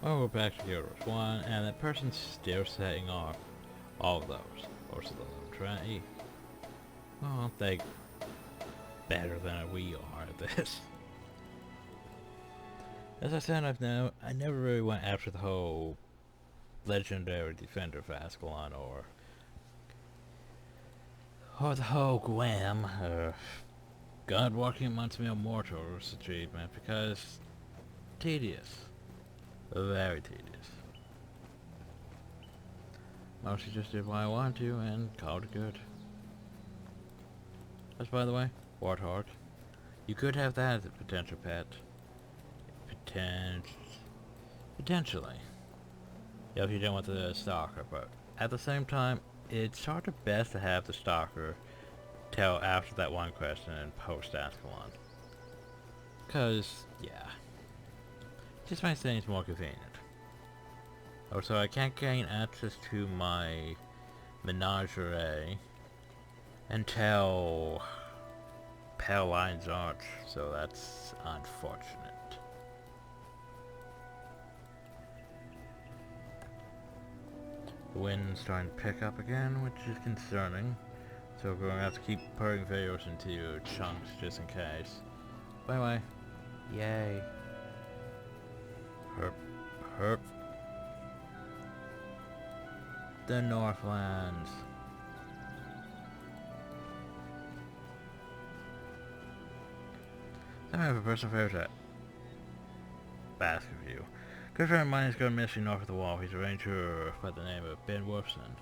Well, we're back to Euros 1, and that person's still setting off all of those. Most of them, right? Well, aren't they better than we are at this? As I said, I never really went after the whole legendary defender of Ascalon, or the whole Gwam, God walking amongst mere mortals achievement, because tedious. Very tedious. Mostly just did what I wanted to and called it good. As by the way, Warthog. You could have that as a potential pet. Potentially. Yeah, if you don't want the stalker, but at the same time, it's sort of best to have the stalker till after that one question and post Ascalon. Cause, yeah. Just makes things more convenient. Also, I can't gain access to my menagerie until Palline's Arch, so that's unfortunate. The wind's starting to pick up again, which is concerning. So we're going to have to keep putting videos into chunks just in case. By the way, yay. Herp. The Northlands. I have a personal favorite basket view. Good friend of mine is going missing north of the wall. He's a ranger by the name of Ben Wolfson.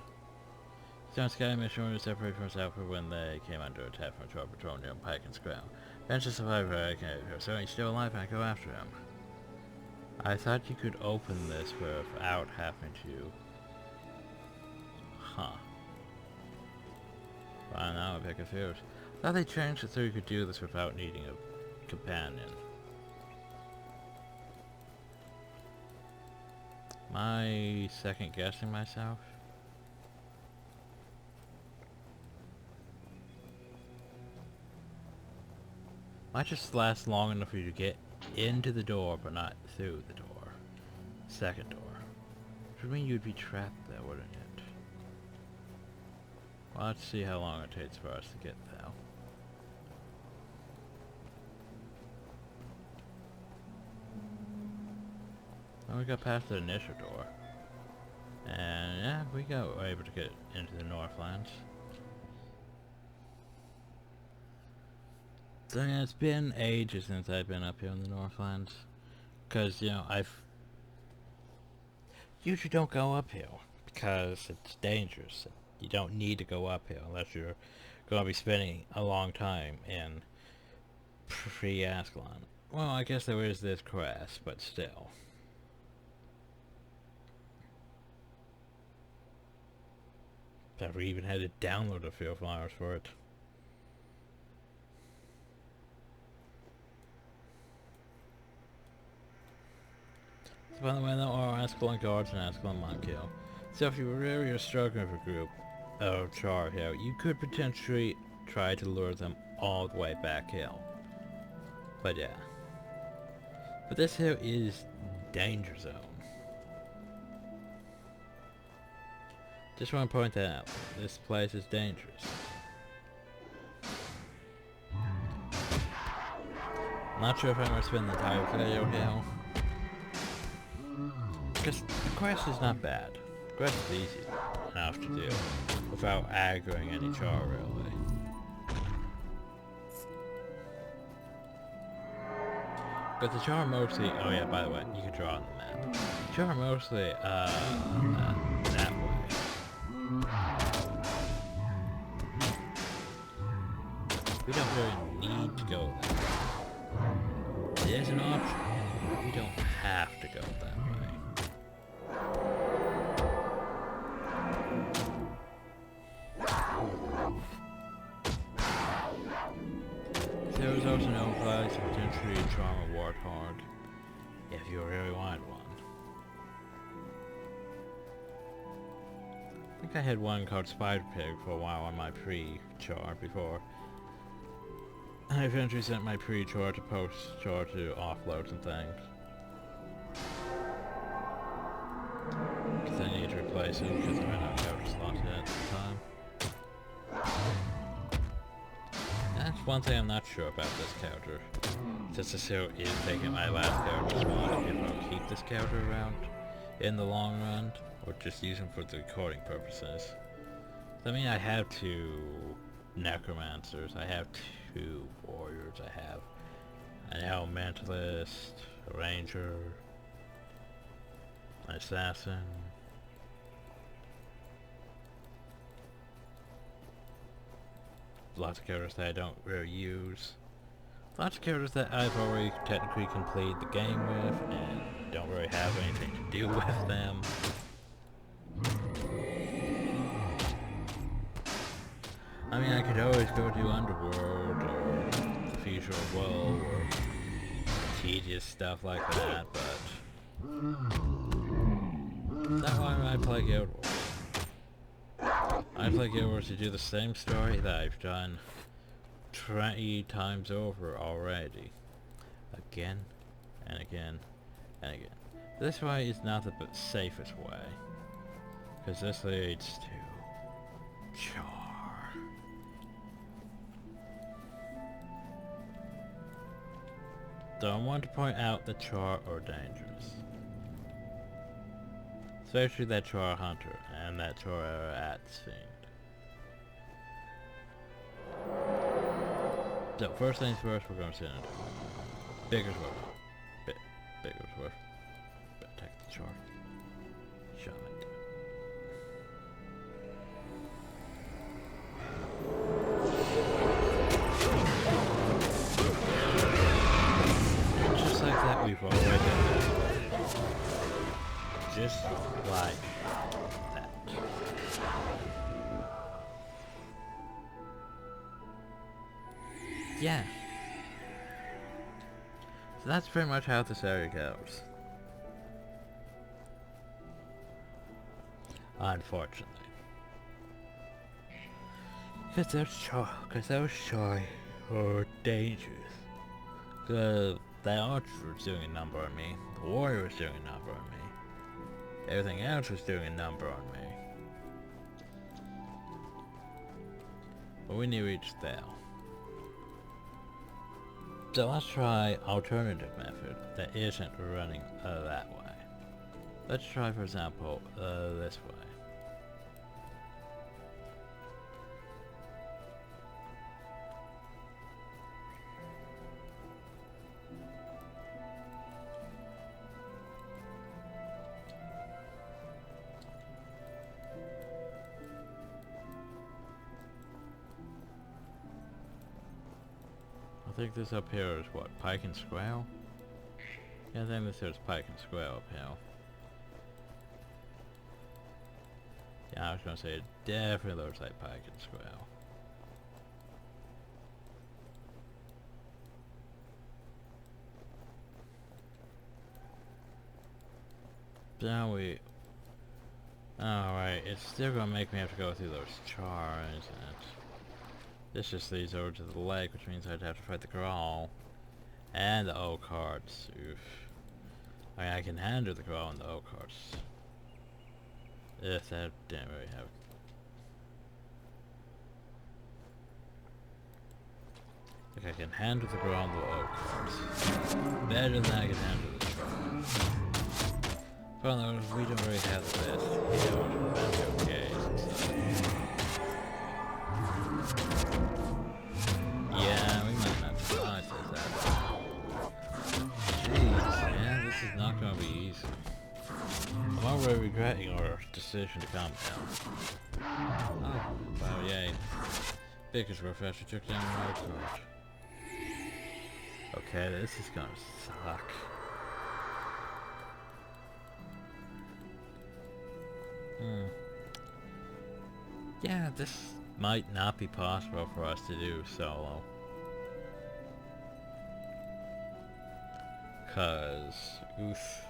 He's on a scouting mission to separate from his outfit when they came under attack from a trouble patrol near Pike and Scrow. Ben's just survived, so he's still alive and I go after him. I thought you could open this without having to... Huh. Well, now I'm a bit confused. I thought they changed it so you could do this without needing a companion. Am I second guessing myself? Might just last long enough for you to get into the door, but not through the door. Second door. Which would mean you'd be trapped there, wouldn't it? Well, let's see how long it takes for us to get there. And we got past the initial door. And yeah, we were able to get into the Northlands. So yeah, it's been ages since I've been up here in the Northlands. Because, you know, usually don't go uphill. Because it's dangerous. You don't need to go uphill unless you're going to be spending a long time in pre-Ascalon. Well, I guess there is this crest, but still. Never even had to download a few flowers for it. So by the way, there are Ascalon guards and Ascalon Monkkill. So if you were really struggling with a group of Char here, you could potentially try to lure them all the way back hill. But yeah. But this hill is danger zone. Just want to point that out. This place is dangerous. Not sure if I'm going to spend the entire video here. Because the quest is not bad. The quest is easy enough to do without aggroing any Char really. But the Char mostly, oh yeah, by the way, you can draw on the map. Char mostly, that way. We don't really need to go that way. It is an option, but we don't have to go that way. There was also no place to potentially charm a warthog if you really wanted one. I think I had one called Spider Pig for a while on my pre-char before I eventually sent my pre-char to post-char to offload some things. replace him because I ran out of character slots at the time. That's one thing I'm not sure about this character. Just as so is taking my last character spot if I'll keep this character around in the long run, or just use him for the recording purposes. I mean, I have 2 necromancers, I have 2 warriors, I have an elementalist, a ranger, an assassin. Lots of characters that I don't really use. Lots of characters that I've already technically completed the game with and don't really have anything to do with them. I mean, I could always go to Underworld or the Future World or tedious stuff like that, but that's why I play Guild Wars. I play Guild Wars to do the same story that I've done 20 times over already. Again, and again, and again. This way is not the safest way, because this leads to char. Don't want to point out that char are dangerous. Especially that char hunter and that char ads fiend. So first things first, we're going to send it. Biggersworth. Biggersworth. Attack the char. Shot it. Just like that, we've already done it. Just like that. Yeah. So that's pretty much how this area goes. Unfortunately. Because those char are dangerous. The archer was doing a number on me. The warrior was doing a number on me. Everything else was doing a number on me. But we need to reach there. So let's try alternative method that isn't running that way. Let's try, for example, this way. I think this up here is what, Pike and Square? Yeah, I think this here is Pike and Square up here. Yeah, I was gonna say it definitely looks like Pike and Square. Now we... Alright, it's still gonna make me have to go through those chars, and this just leads over to the lake, which means I'd have to fight the Grawl and the old cards. Oof. I mean, I can handle the Grawl and the old cards. If that didn't really have... Like, I can handle the Grawl and the old cards better than I can handle the Char. Well, we don't really have the best heal and okay and stuff. Yeah, we might not survive this. Jeez, man, this is not gonna be easy. I'm already regretting our decision to calm down. Oh, wow, yay. Biggersworth actually took down my card. Okay, this is gonna suck. Yeah, this might not be possible for us to do solo. Cause, oof.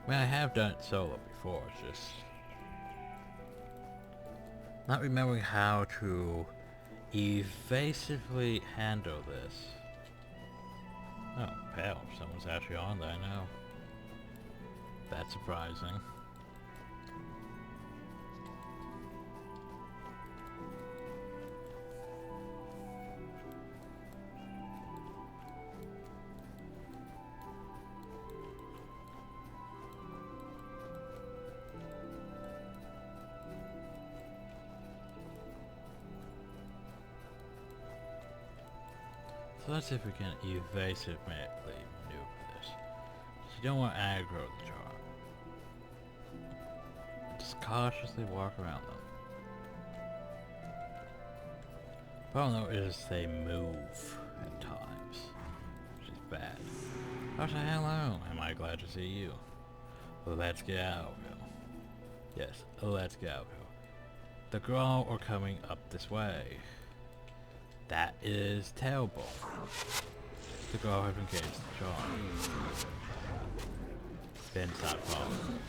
I mean, I have done it solo before, it's just not remembering how to evasively handle this. Oh, hell, someone's actually on there now. That's surprising. So let's see if we can evasively maneuver this. You don't want to aggro the jar. Just cautiously walk around them. Problem though is they move at times, which is bad. Oh, say hello. Am I glad to see you? Let's go. Yes, let's go. The Grawl are coming up this way. That is terrible. The Grawl have engaged the jar. Ben's not following.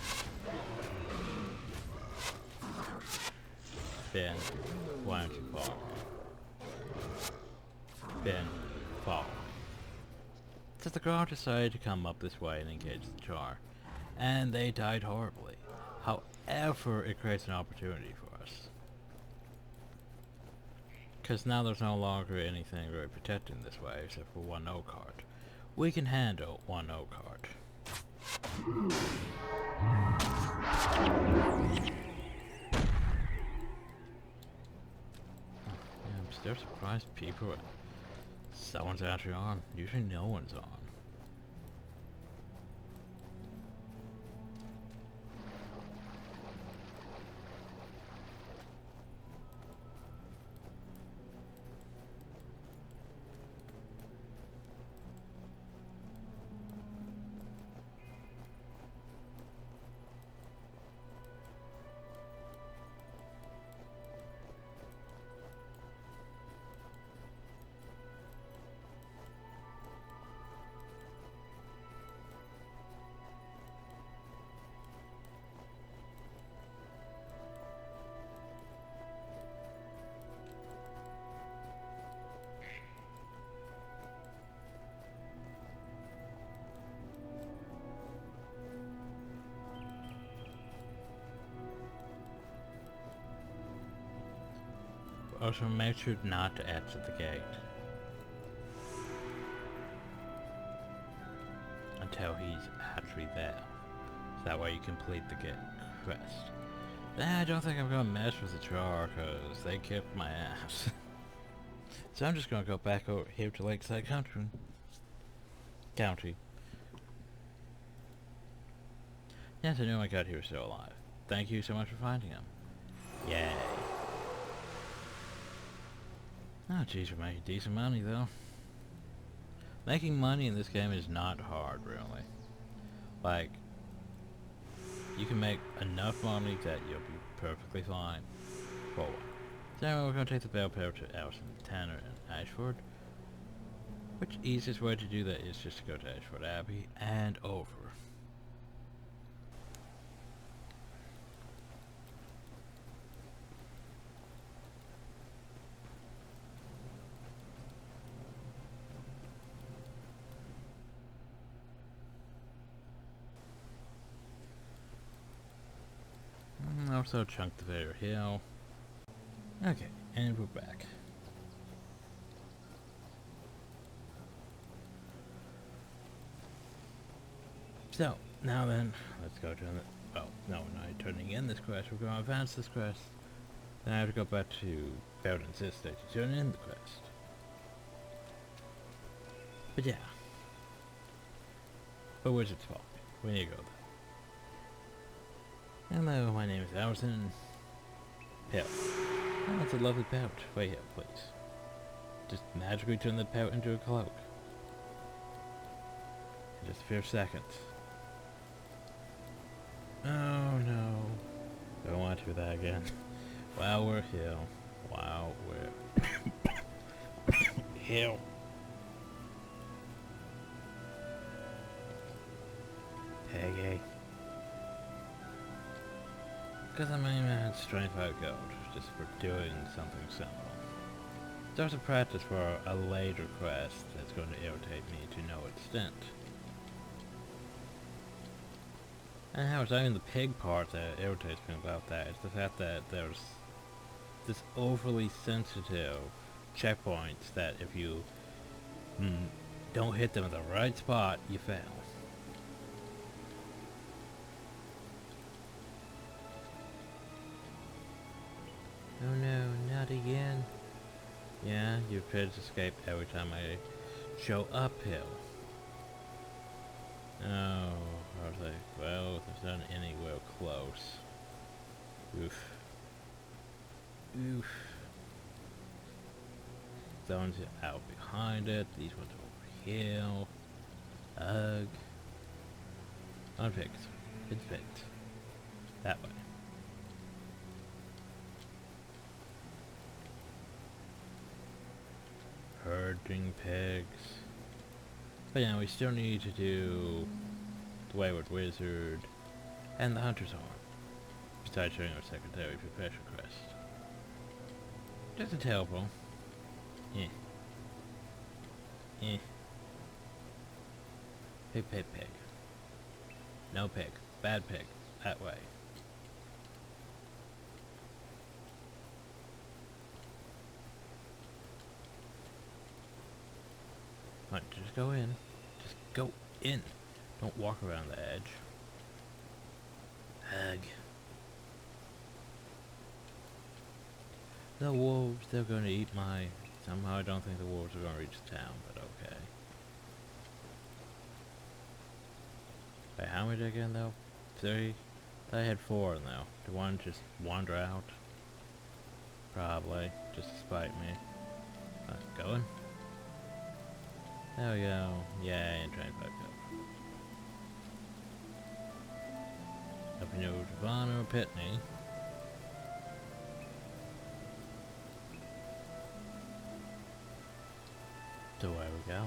Ben, why don't you follow me? Ben, follow me. So the Grawl decided to come up this way and engage the jar, and they died horribly. However, it creates an opportunity for us. Because now there's no longer anything really protecting this way except for one O card. We can handle one O card. Yeah, I'm still surprised people. Someone's actually on. Usually no one's on. Also, make sure not to exit the gate until he's actually there. So that way you complete the quest. I don't think I'm gonna mess with the jar because they kicked my ass. So I'm just gonna go back over here to Lakeside County. Yes, I knew my god he was still alive. Thank you so much for finding him. Yay. Oh jeez, we're making decent money though. Making money in this game is not hard, really. Like, you can make enough money that you'll be perfectly fine for a while. So anyway, we're going to take the bell pair to Allison, Tanner, and Ashford. Which easiest way to do that is just to go to Ashford Abbey and over. Also chunk the Vader Hill. Okay, and we're back. So, now then, let's go to the... Oh, no, we're not turning in this quest. We're going to advance this quest. Then I have to go back to Barradin Estate to turn in the quest. But yeah. But Wizard's Folly. We need to go there. Hello, my name is Allison. Pelt. Oh, that's a lovely pelt. Wait here, please. Just magically turn the pelt into a cloak. In just a few seconds. Oh no. Don't want to do that again. While we're here. While we're here. Peggy. Because I mean, it's 25 gold just for doing something simple. There's a practice for a later quest that's going to irritate me to no extent. And how it's not even the pig part that irritates me about that. It's the fact that there's this overly sensitive checkpoints that if you don't hit them at the right spot, you fail. Oh no, not again. Yeah, your kids escape every time I show uphill. Oh, I was like, well, there's not anywhere close. Oof. Oof. Zones out behind it, these ones over here. Ugh. Unfixed. It's fixed. That way. Herding pigs. But yeah, we still need to do the Wayward Wizard and the Hunter's Horn. Besides showing our secondary profession quest. Just a terrible. Yeah. Yeah. Pig, pig, pig. No pig. Bad pig. That way. Right, just go in. Just go in. Don't walk around the edge. Ugh. The wolves, they're gonna eat my... Somehow I don't think the wolves are gonna reach town, but okay. Wait, how many did I get in though? 3? I had 4 now. Did one just wander out? Probably, just to spite me. Going? There we go. Yay, and try and back up. Up in your Javon or Pitney. So there we go.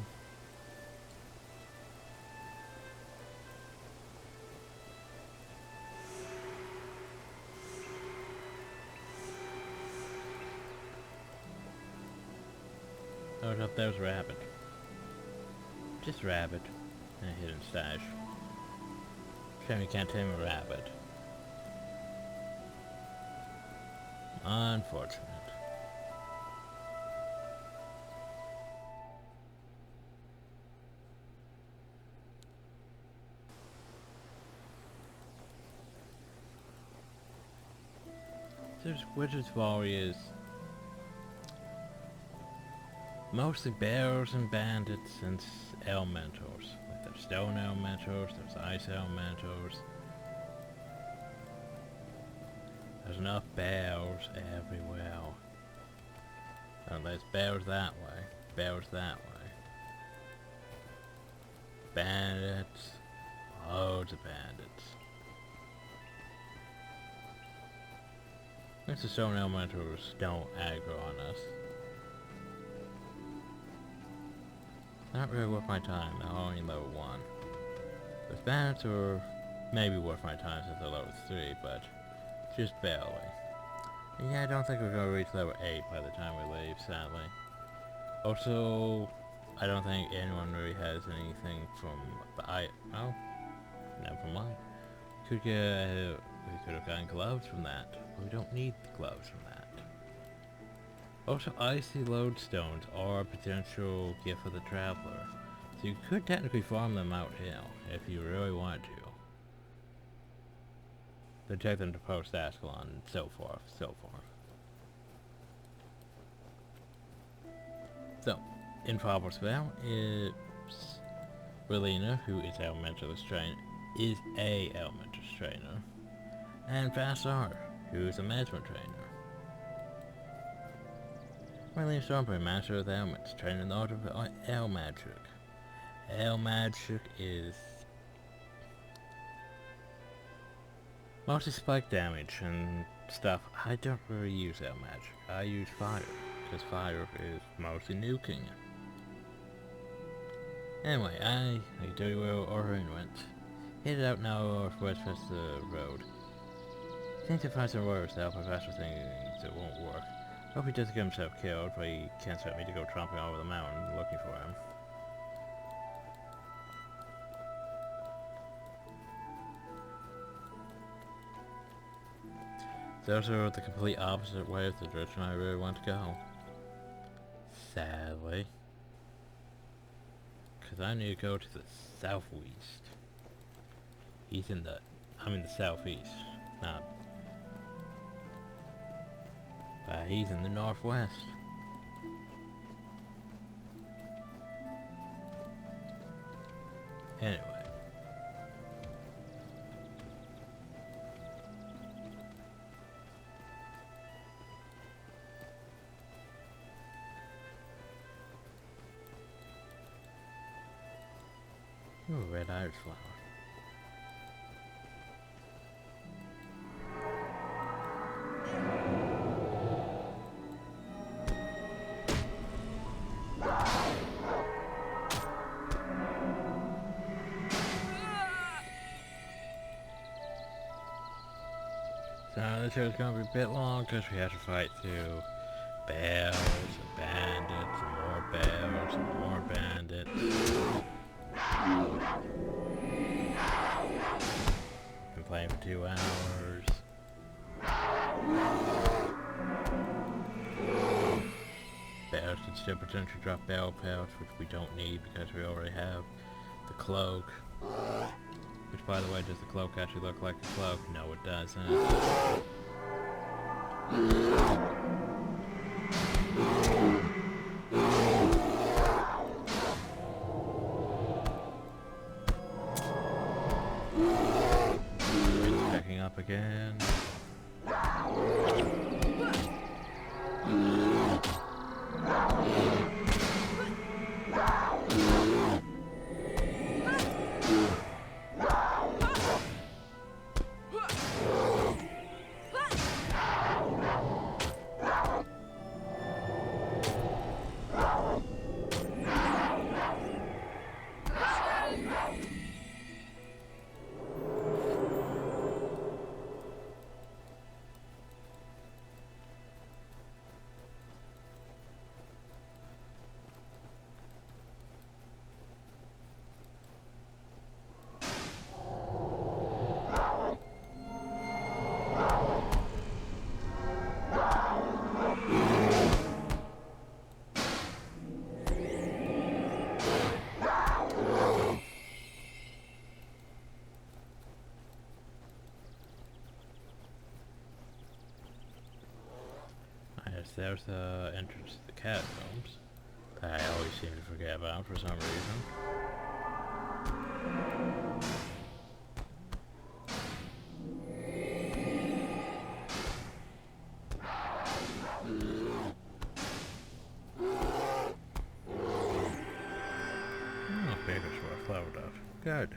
Oh, up there's a rabbit. Just rabbit. And a hidden stash. Shame you can't tame a rabbit. Unfortunate. There's Wizard's Warriors. Mostly bears and bandits and elementals. Like there's stone elementals, there's ice elementals. There's enough bears everywhere. Oh, there's bears that way, bears that way. Bandits, loads of bandits. At least the stone elementals don't aggro on us. Not really worth my time, they're only level 1. Those bandits are maybe worth my time since they're level 3, but just barely. And yeah, I don't think we're going to reach level 8 by the time we leave, sadly. Also, I don't think anyone really has anything from the oh, never mind. We could have gotten gloves from that. We don't need the gloves from that. Also, icy lodestones are a potential gift for the traveler, so you could technically farm them out here if you really wanted to. Then take them to post Ascalon and so forth, so forth. So, in Foible spell is Relina, who is Elementalist trainer, is a Elementalist trainer, and Vassar, who is a Mesmer trainer. Relina Stormbringer, Master of the Elements, trained in the art of El Magic. El Magic is mostly spike damage and stuff. I don't really use El Magic. I use fire, because fire is mostly nuking. Anyway, I do well ornament. Headed out now off Westchester Road. Think to find some water stuff, but faster things it won't work. Hope he doesn't get himself killed, but he can't expect me to go tromping over the mountain looking for him. It's also the complete opposite way of the direction I really want to go. Sadly. Because I need to go to the southwest. I'm in the southeast. Not. But he's in the northwest. Anyway. Ooh, red iris flower. So this is going to be a bit long because we have to fight through bears and bandits and more bears and more bandits. Been playing for 2 hours. Bears can still potentially drop bell pouch, which we don't need because we already have the cloak. Which, by the way, does the cloak actually look like a cloak? No, it doesn't. It's picking up again. There's the entrance to the catacombs that I always seem to forget about for some reason. Oh, papers were flowered up. Good.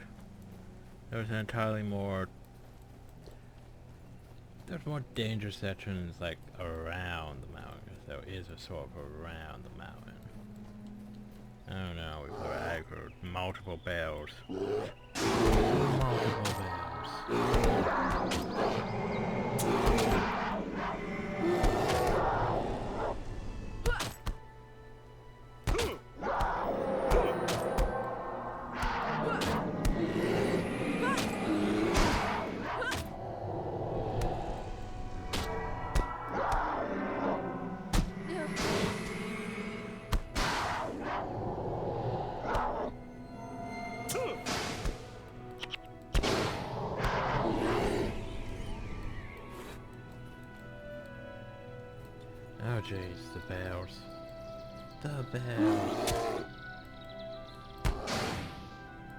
There's more dangerous sections like around the mountain. There is a sort of around the mountain. Oh no, we've aggroed multiple bells. Multiple bells. Oh jeez, the bears. The bears.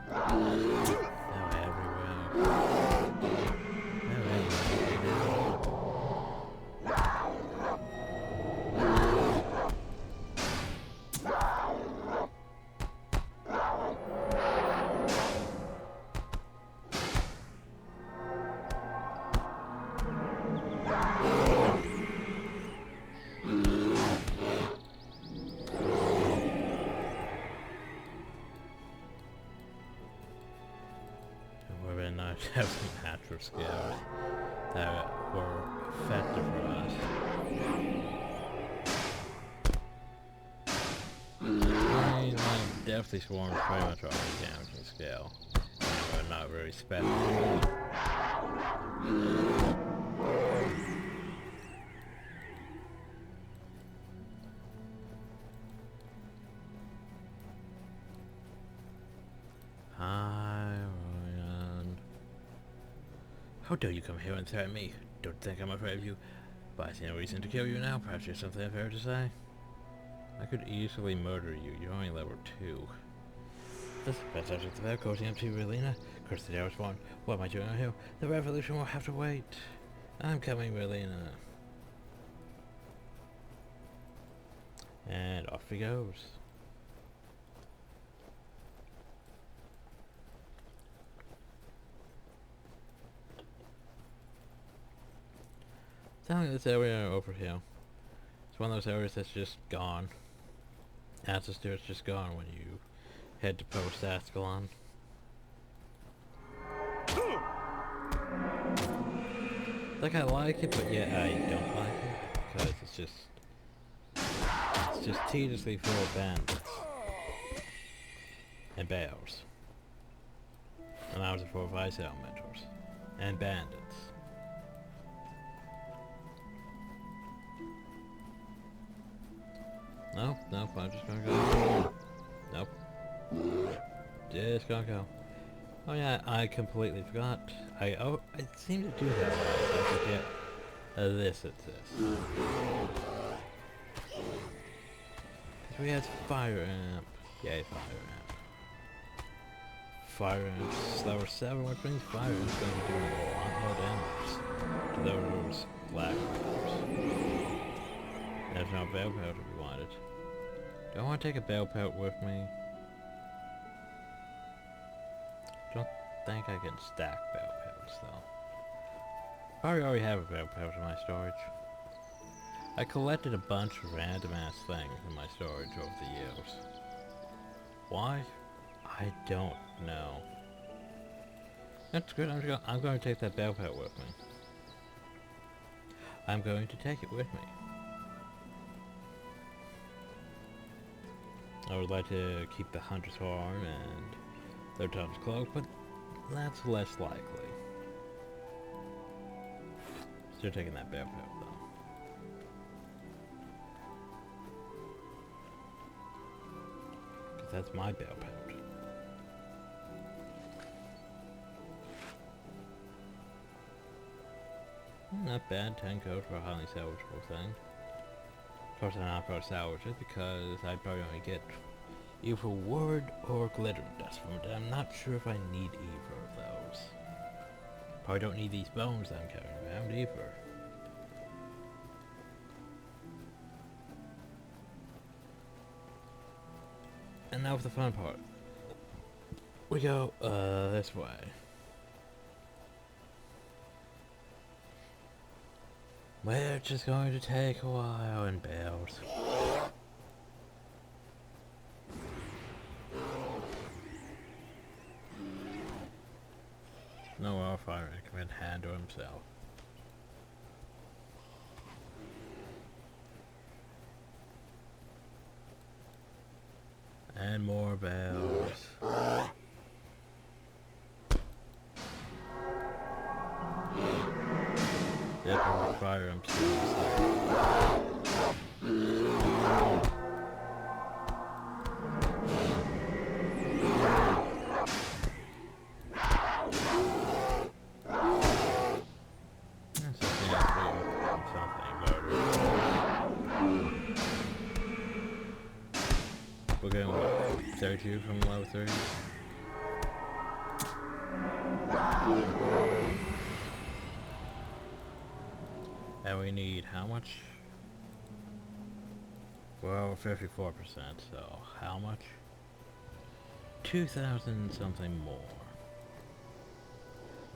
They're everywhere. They're everywhere. Have some natural skills that were effective for us. definitely swarms pretty much on the damaging scale. But not very special. Hi, Ryan. How dare you come here and threaten me? Don't think I'm afraid of you, but I see no reason to kill you now. Perhaps you have something unfair to say? I could easily murder you. You're only level 2. This best subject of coaching up to you, Relina. Curse the hours one. What am I doing out here? The revolution will have to wait. I'm coming, Relina. And off he goes. Telling this area over here. It's one of those areas that's just gone. Ancestor is just gone when you head to post Ascalon. Like I like it, but yeah, I don't like it because it's just tediously full of bandits and bears, and I was full of vice elementals and bandits. Nope, I'm just gonna go. Nope. Just gonna go. Oh yeah, I completely forgot. I seem to do that a lot. I forget this exists. Cause we had fire amp. Yay, fire amp. Fire amp's level 7, which means fire amp's gonna be doing a lot more damage to those black riders. There's no bell pelt if we wanted. Do I want to take a bell pelt with me? Don't think I can stack bell pelts though. Probably already have a bell pelt in my storage. I collected a bunch of random ass things in my storage over the years. Why? I don't know. That's good. I'm going to take that bell pelt with me. I'm going to take it with me. I would like to keep the Hunter's Horn and their Touch Cloak, but that's less likely. Still taking that bell pelt though. Because that's my bell pelt. Not bad, 10 codes for a highly salvageable thing. Of course I'm not going to salvage it because I'd probably only get either wood or glitter dust from it. I'm not sure if I need either of those. Probably don't need these bones that I'm carrying around either. And now for the fun part. We go this way. We're just going to take a while and build. No wildfire can handle himself. And more bells. Yep, I'll fire himself. We're getting what, 32 from level 3? And we need how much? Well, 54%, so how much? 2,000 something more.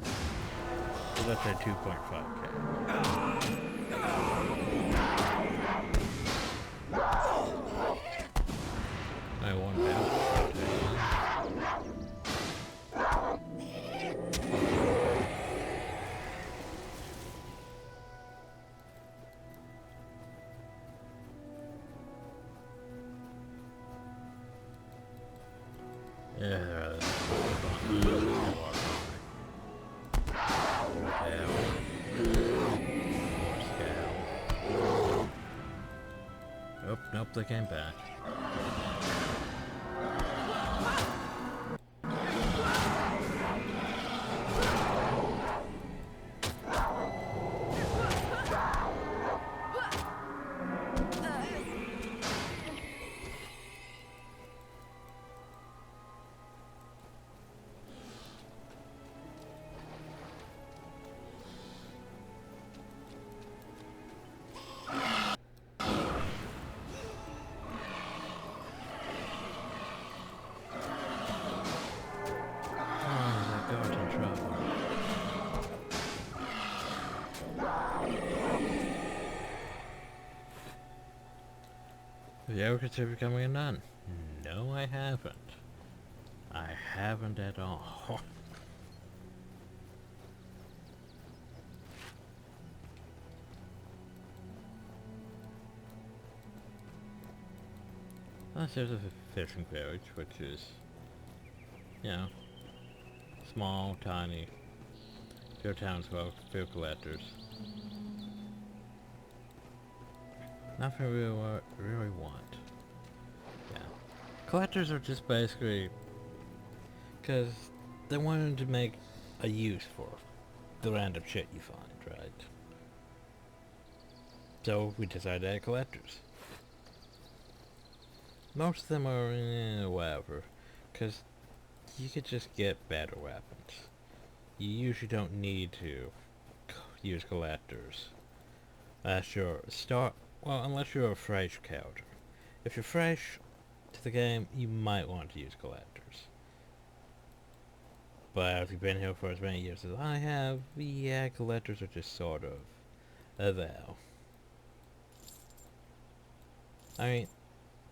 So that's at 2.5k. I won that. Yeah, oh, nope, they came back. Have you ever considered becoming a nun? No, I haven't. I haven't at all. Unless there's a fishing village, which is, you know, small, tiny, few townsfolk, few collectors. Nothing we really want. Yeah. Collectors are just basically because they wanted to make a use for the random shit you find, right? So we decided to add collectors. Most of them are whatever, because you could just get better weapons. You usually don't need to use collectors. Unless you're unless you're a fresh character. If you're fresh to the game, you might want to use collectors. But if you've been here for as many years as I have, yeah, collectors are just sort of there. I mean,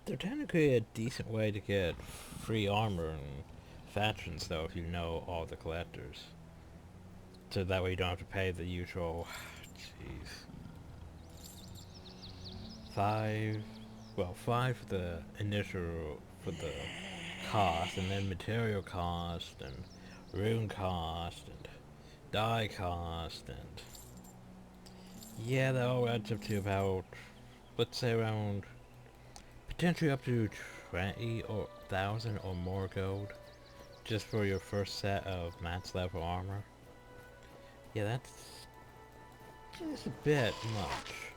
they're technically a decent way to get free armor and factions, though, if you know all the collectors. So that way you don't have to pay the usual, jeez, five for the initial, for the cost, and then material cost, and rune cost, and die cost, and yeah, that all adds up to about, let's say around, potentially up to 20,000 or more gold, just for your first set of max level armor. Yeah, that's just a bit much.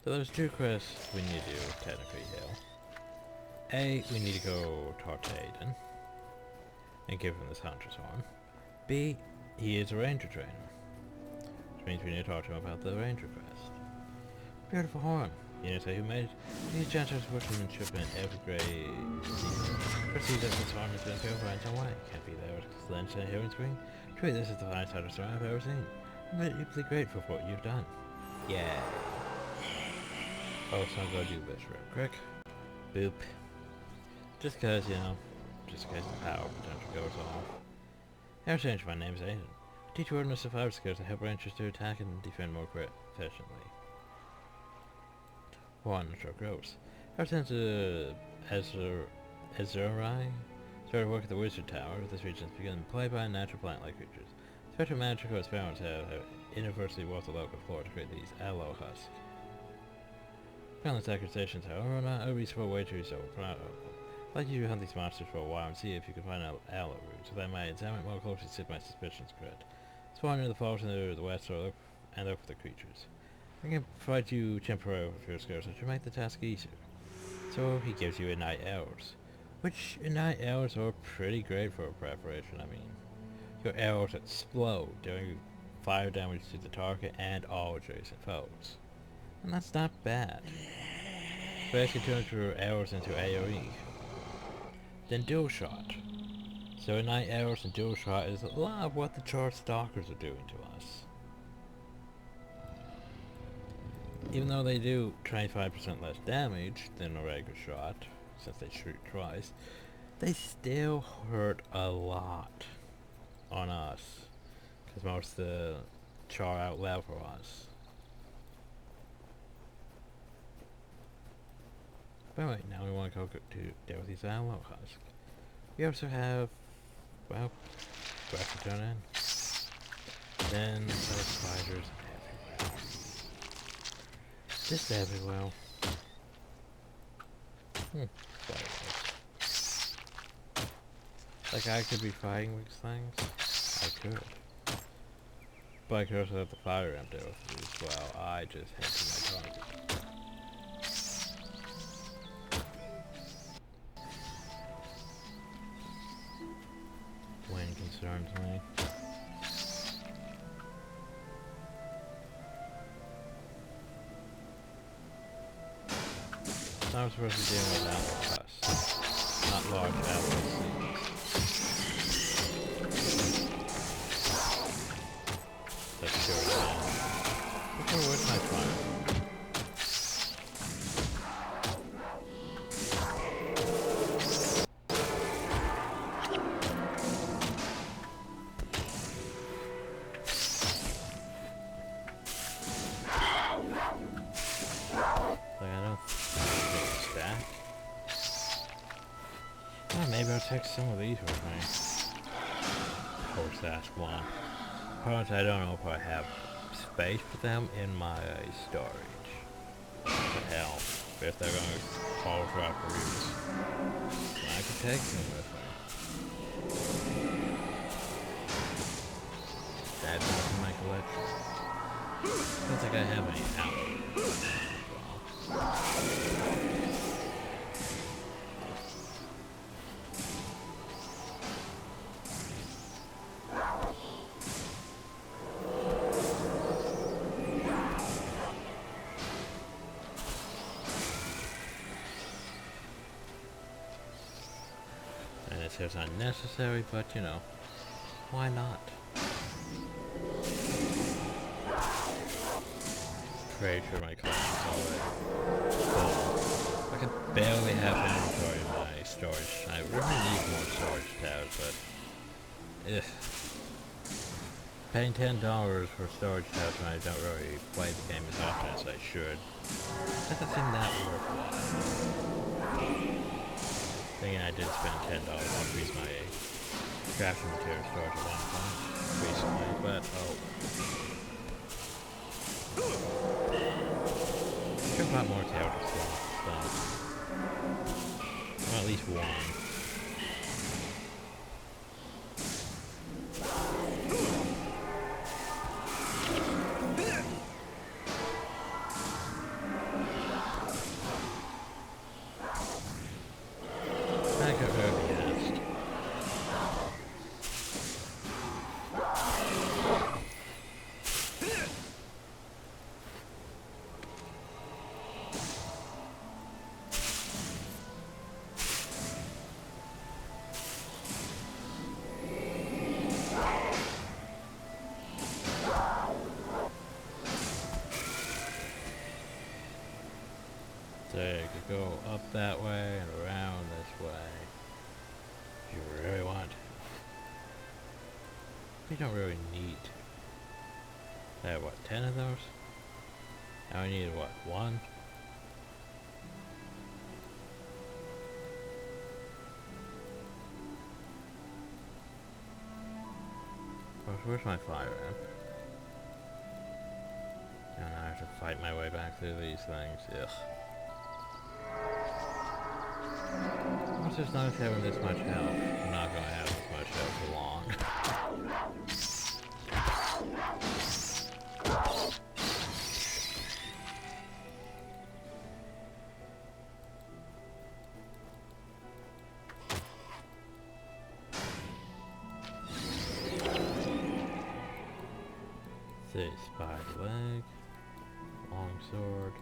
So there's two quests we need to do, technically, here. A, we need to go talk to Aiden and give him this hunter's horn. B, he is a ranger trainer, which means we need to talk to him about the ranger quest. Beautiful horn. You know who made it? These gentles workmanship in every grade. Proceed that this horn has been filled by its own way. Can't be there with lens and here in spring. Truly, this is the finest hunter's horn I've ever seen. I'm deeply grateful for what you've done. Yeah. Oh, so I'm gonna do this real quick. Boop. Just cause, you know, just in case the power potential goes off. Ever change, my name's Aiden. Teach wilderness survivor skills to help rangers to attack and defend more efficiently. One, so gross. Ever since Azurai started work at the Wizard Tower, this region has begun plagued by natural plant-like creatures. Special magical experiments have universally walked the local floor to create these aloe husks. Countless accusations, however, are not a reasonable way to resolve. I'd like you to hunt these monsters for a while and see if you can find an aloe root, so that I might examine it more closely to see if my suspicions correct. Spawn near the falls in the west or look for the creatures. I can provide you temporary fuel skills that should make the task easier. So he gives you night arrows, which night arrows are pretty great for preparation. I mean, your arrows explode, doing fire damage to the target and all adjacent foes. And that's not bad. Basically turns your arrows into AoE. Then dual shot. So night arrows and dual shot is a lot of what the charged stalkers are doing to us. Even though they do 25% less damage than a regular shot, since they shoot twice, they still hurt a lot on us, because most of the char outlevel us. But wait, now we want to go to deal with these aloe husks. We also have, well, grass to turn in. Then there's spiders everywhere. Just everywhere. Spiders. Like I could be fighting these things. I could. But I could also have the fire emp deal with these while I just head to my target. Wind concerns me. So I'm supposed to be dealing with aloe husks, not large aloe seeds. That's sure is. Okay, where's my fire? Maybe I'll take some of these with me. Post Ascalon. Parents, I don't know if I have space for them in my storage. What the hell? If they're going to fall for our roots, I could take them with me. Add more to my collection. Don't think I have any aloe. It's unnecessary, but you know, why not? Pretty sure my collection's already full. I can barely have inventory in my storage. I really need more storage tabs, but paying $10 for storage tabs when I don't really play the game as often as I should doesn't seem that worthwhile. Thinking I did spend $10 to increase my crafting material storage at one point recently, but should have bought more character stuff. Or at least one. So you could go up that way and around this way. If you really want. You don't really need. I have what, 10 of those? Now I need what, 1? Where's my fire amp? And I have to fight my way back through these things. Ugh. Once it's not having this much health, I'm not going to have this much health for long. See, spider leg, long sword,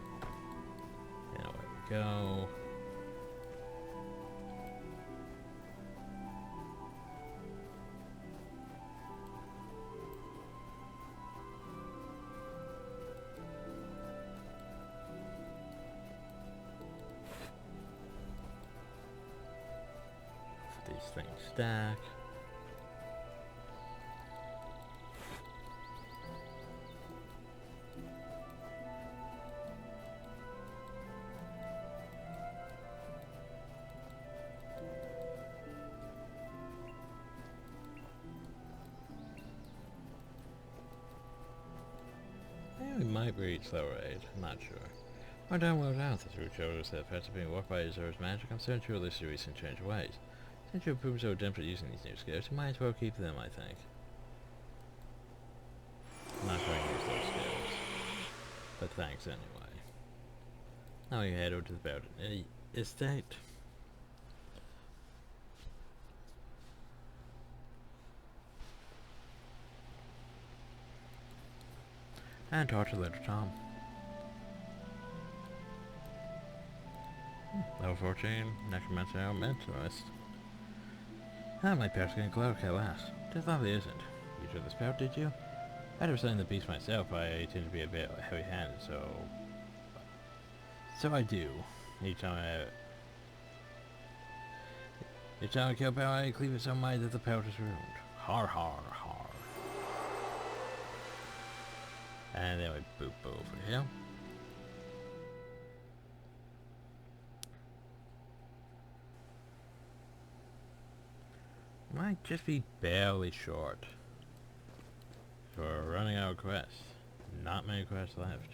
and away we go. These things stack. we might reach lower 8, I'm not sure. Our download out the root showed us that effects are being worked by Azur's magic. I'm certain to release your recent change of ways. Since you've proven so adept at using these new skills, you might as well keep them, I think. I'm not going to use those skills. But thanks anyway. Now we head over to the Barradin Estate. And talk to Little Tom. Level 14, Necromancer Elementalist. Ah, my parents getting cloak at last. Just thought it isn't. You drew the spout, did you? I'd have signed the beast myself, I tend to be a bit heavy-handed, so I do. Each time I kill power, I cleave it so mighty that the pouch is ruined. Har har har. And then we boop over here. Might just be barely short. We're running out of quests. Not many quests left.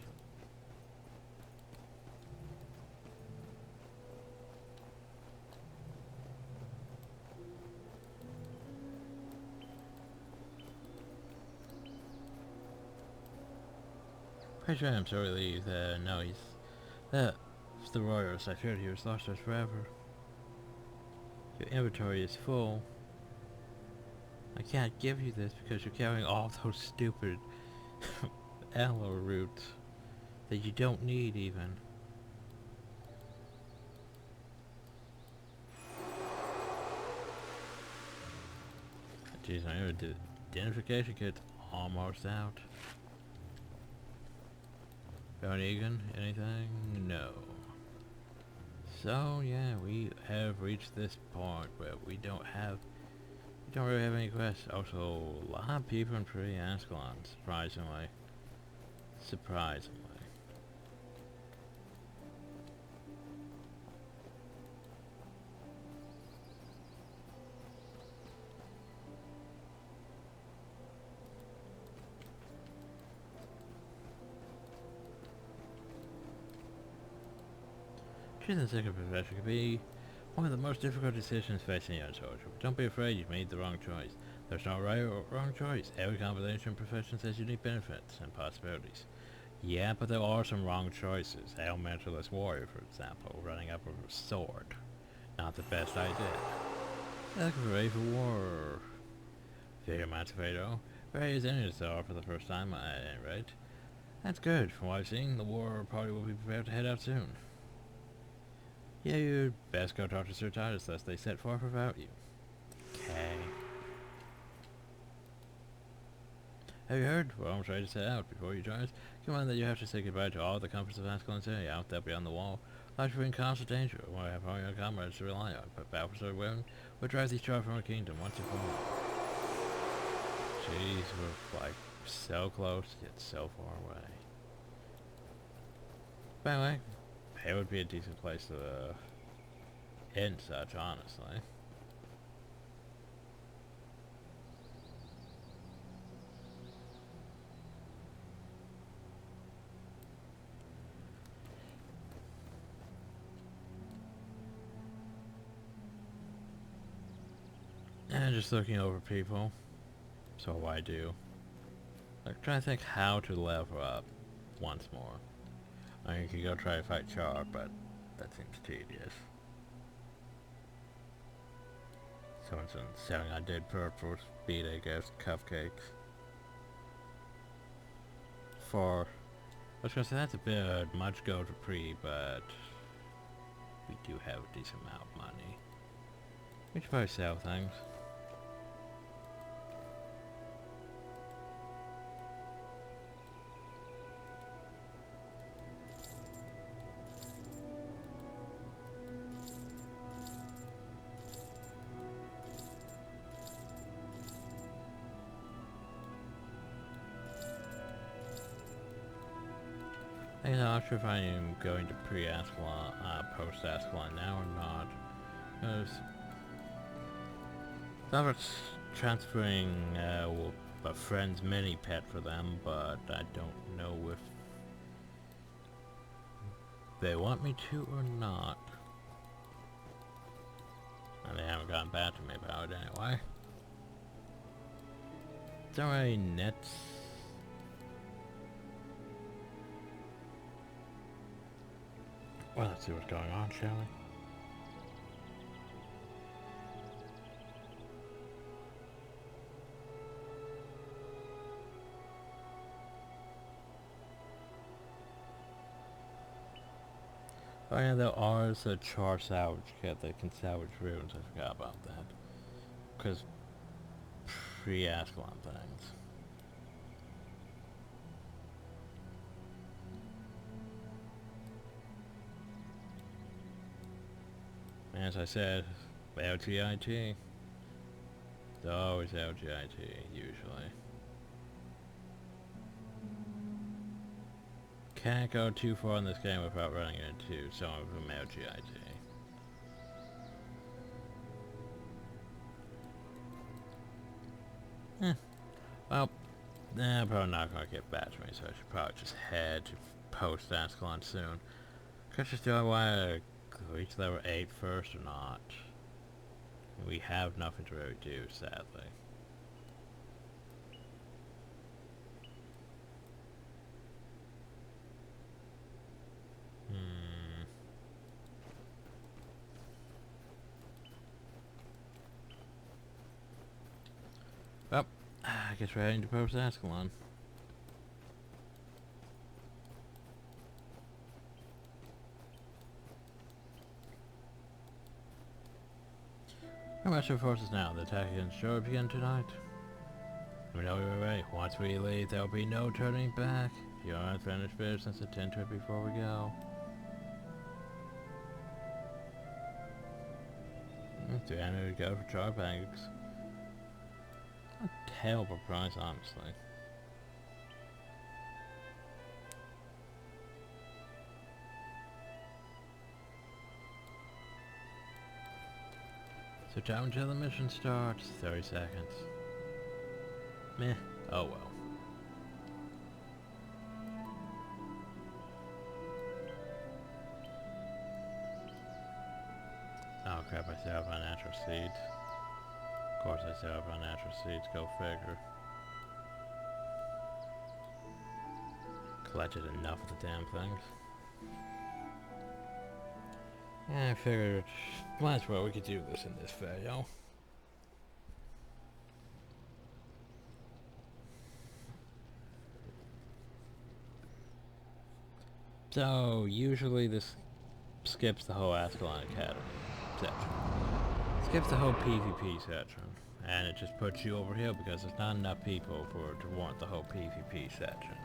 Pretty sure I'm so relieved that no, that's the Royals. I feared he was lost us forever. Your inventory is full. I can't give you this because you're carrying all those stupid aloe roots that you don't need even. Jeez, I never did. Identification kit's almost out. Baron Egan, anything? No. So yeah, we have reached this point where we don't really have any quests. Also, a lot of people in pretty Ascalon, surprisingly. Choosing the second profession could be one of the most difficult decisions facing a young soldier. But don't be afraid you've made the wrong choice. There's no right or wrong choice. Every combination of professions has unique benefits and possibilities. Yeah, but there are some wrong choices. Elementalist warrior, for example, running up with a sword. Not the best idea. Looking ready for war. Figure Montefado. Ready as any to for the first time, at any rate. That's good. From what I've seen, the war party will be prepared to head out soon. Yeah, you'd best go talk to Sir Titus, lest they set forth without you. Okay. Have you heard? Well, I'm trying to set out before you join us. Come on, that you have to say goodbye to all the comforts of Ascalon City out there beyond the wall. Life will be in constant danger. We have all your comrades to rely on, but battles are winning. We'll drive these tribes from our kingdom once and for all. Jeez, we're like so close, yet so far away. By the way, it would be a decent place to end such, honestly. And just looking over people. So I do. Like, trying to think how to level up once more. I mean, you could go try to fight Char, but that seems tedious. Someone's selling undead purple speed, I guess, cupcakes. I was gonna say that's a bit much gold for pre, but we do have a decent amount of money. We should probably sell things. I'm not sure if I am going to pre-Ascalon, post-Ascalon now or not. Because transferring will a friend's mini pet for them, but I don't know if they want me to or not. And they haven't gotten back to me about it anyway. Is there any nets? Well, let's see what's going on, shall we? Oh yeah, there are a char salvage kit that can salvage runes. I forgot about that. Because pre-Ascalon things. As I said, LGIT. It's always LGIT, usually. Can't go too far in this game without running into someone from LGIT. Well, I'm probably not going to get back to me, so I should probably just head to post Ascalon soon. Because do I want to reach level 8 first or not? We have nothing to really do, sadly. Well, I guess we're heading to post Ascalon. How much of forces now? The attack against Shore begin tonight? We know we're ready. Once we leave, there'll be no turning back. If you aren't finished business, attend to it before we go. Do you need to go for char bags? A terrible price, honestly. So time until the mission starts. 30 seconds. Meh. Oh well. Oh crap, I still have unnatural seeds. Of course I still have unnatural seeds, go figure. Collected enough of the damn things. Yeah, I figured might as well we could do this in this video. So usually this skips the whole Ascalon Academy section. Skips the whole PvP section. And it just puts you over here because there's not enough people for it to warrant the whole PvP section.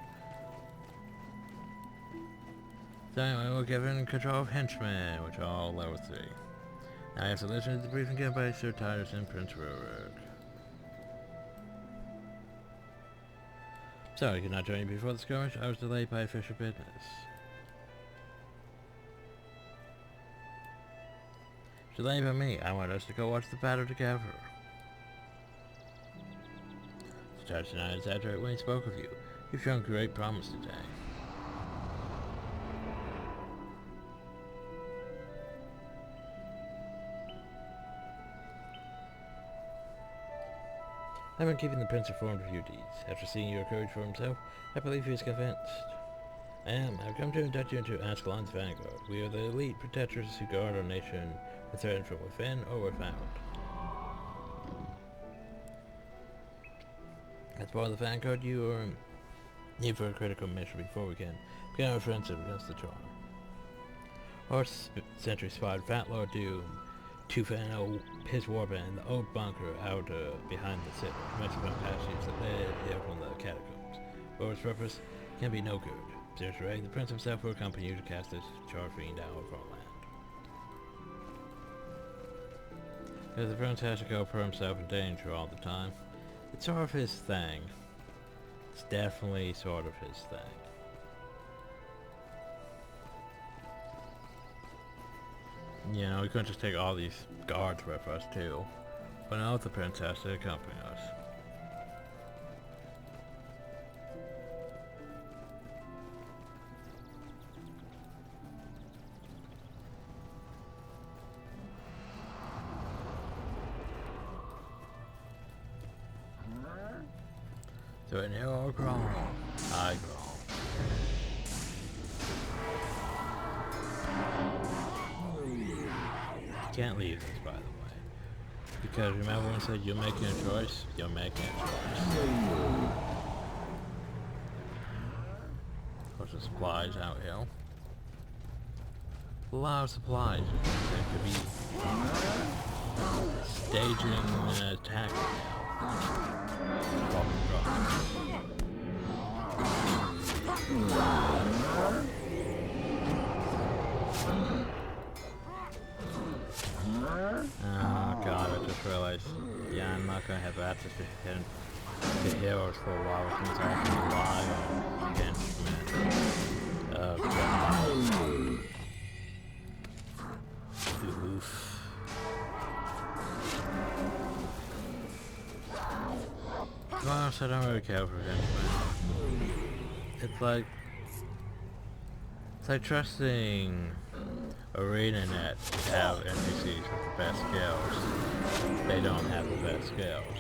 So anyway, we'll give in control of henchmen, which are all level 3. Now you have to listen to the briefing given by Sir Titus and Prince Rurik. So, I could not join you before the skirmish. I was delayed by official business. Delayed by me. I want us to go watch the battle together. Sir Titus and I exaggerate when he spoke of you. You've shown great promise today. I've been keeping the prince informed of your deeds. After seeing your courage for himself, I believe he is convinced. I've come to induct you into Ascalon's vanguard. We are the elite protectors who guard our nation when threatened from within or without. As part of the vanguard, you are need for a critical mission before we can begin our offensive against the Charm. Our sentry spotted Fat Lord Doom, Tufano, his warband in the old bunker out behind the city, Mexican passage that led here from the catacombs. For its purpose can be no good. Serious Ray, the prince himself will accompany you to cast this char fiend out of our land. Because the prince has to go for himself in danger all the time. It's sort of his thing. It's definitely sort of his thing. You know, we couldn't just take all these guards with us too. But now the prince has to accompany us. So in your grown, I grown. You can't leave this, by the way. Because remember when I said you're making a choice? You're making a choice. What's the supplies out here? A lot of supplies. There could be staging an attack now. Oh god, I just realized, yeah, I'm not gonna have access to the heroes for a while, since I have to rely on instruments. Oof. Well, so I don't really care for him. It's like trusting ArenaNet to have NPCs with the best skills. They don't have the best skills.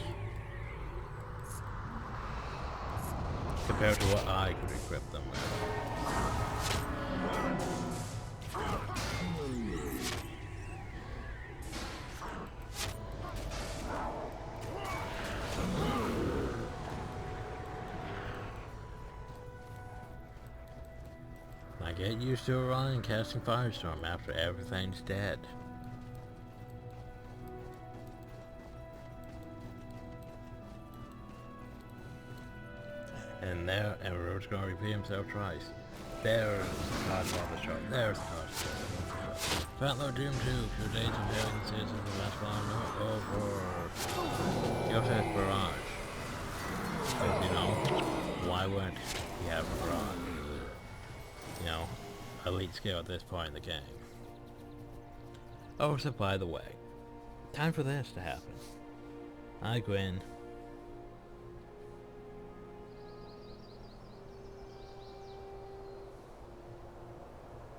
Compared to what I could equip them with. I get used to running and casting Firestorm after everything's dead. And Roach gonna repeat himself twice. There's the Godfather shot. There's the Godfather shot. Fatlow Doom 2, your days of having the citizens of Ascalon are over. You also have Barrage. Because, you know, why wouldn't he have a Barrage? You know, elite skill at this point in the game. Oh, so by the way, time for this to happen. Hi, Gwen.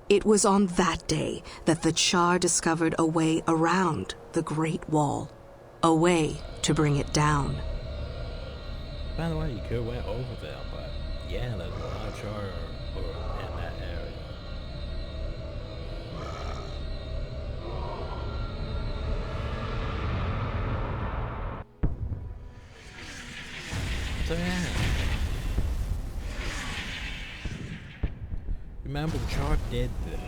It was on that day that the Char discovered a way around the Great Wall, a way to bring it down. By the way, you could went over there, but yeah, there's a lot of Char in that area. So yeah. Remember, the Char did this.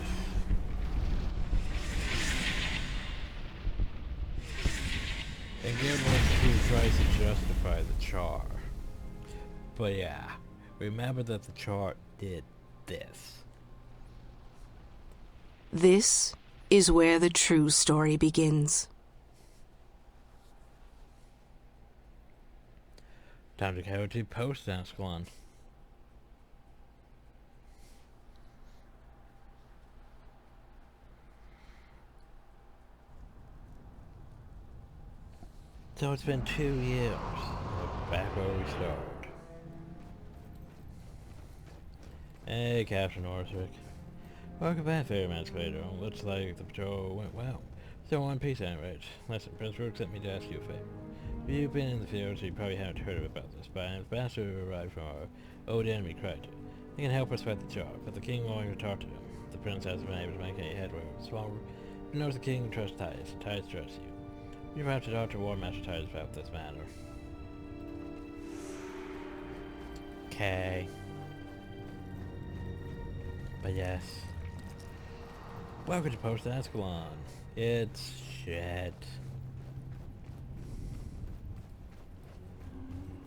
And Guild Wars 2 tries to justify the Char. But yeah, remember that the Char did this. This is where the true story begins. Time to go to post Ascalon. So it's been 2 years. Back where we started. Hey, Captain Orsic. Welcome back, Fair Masquerader. Looks like the patrol went well. Still one piece, anyway. Listen, Prince Rook sent me to ask you a favor. You've been in the field, so you probably haven't heard about this, but an ambassador arrived from our old enemy, Crichton. He can help us fight the Char, but the king won't even talk to him. The prince hasn't been able to make any headway with his father. He knows the king trusts Titus, and Titus trusts you. You have to talk to War Master Titus about this matter. Okay. But yes. Welcome to Post Ascalon. It's shit.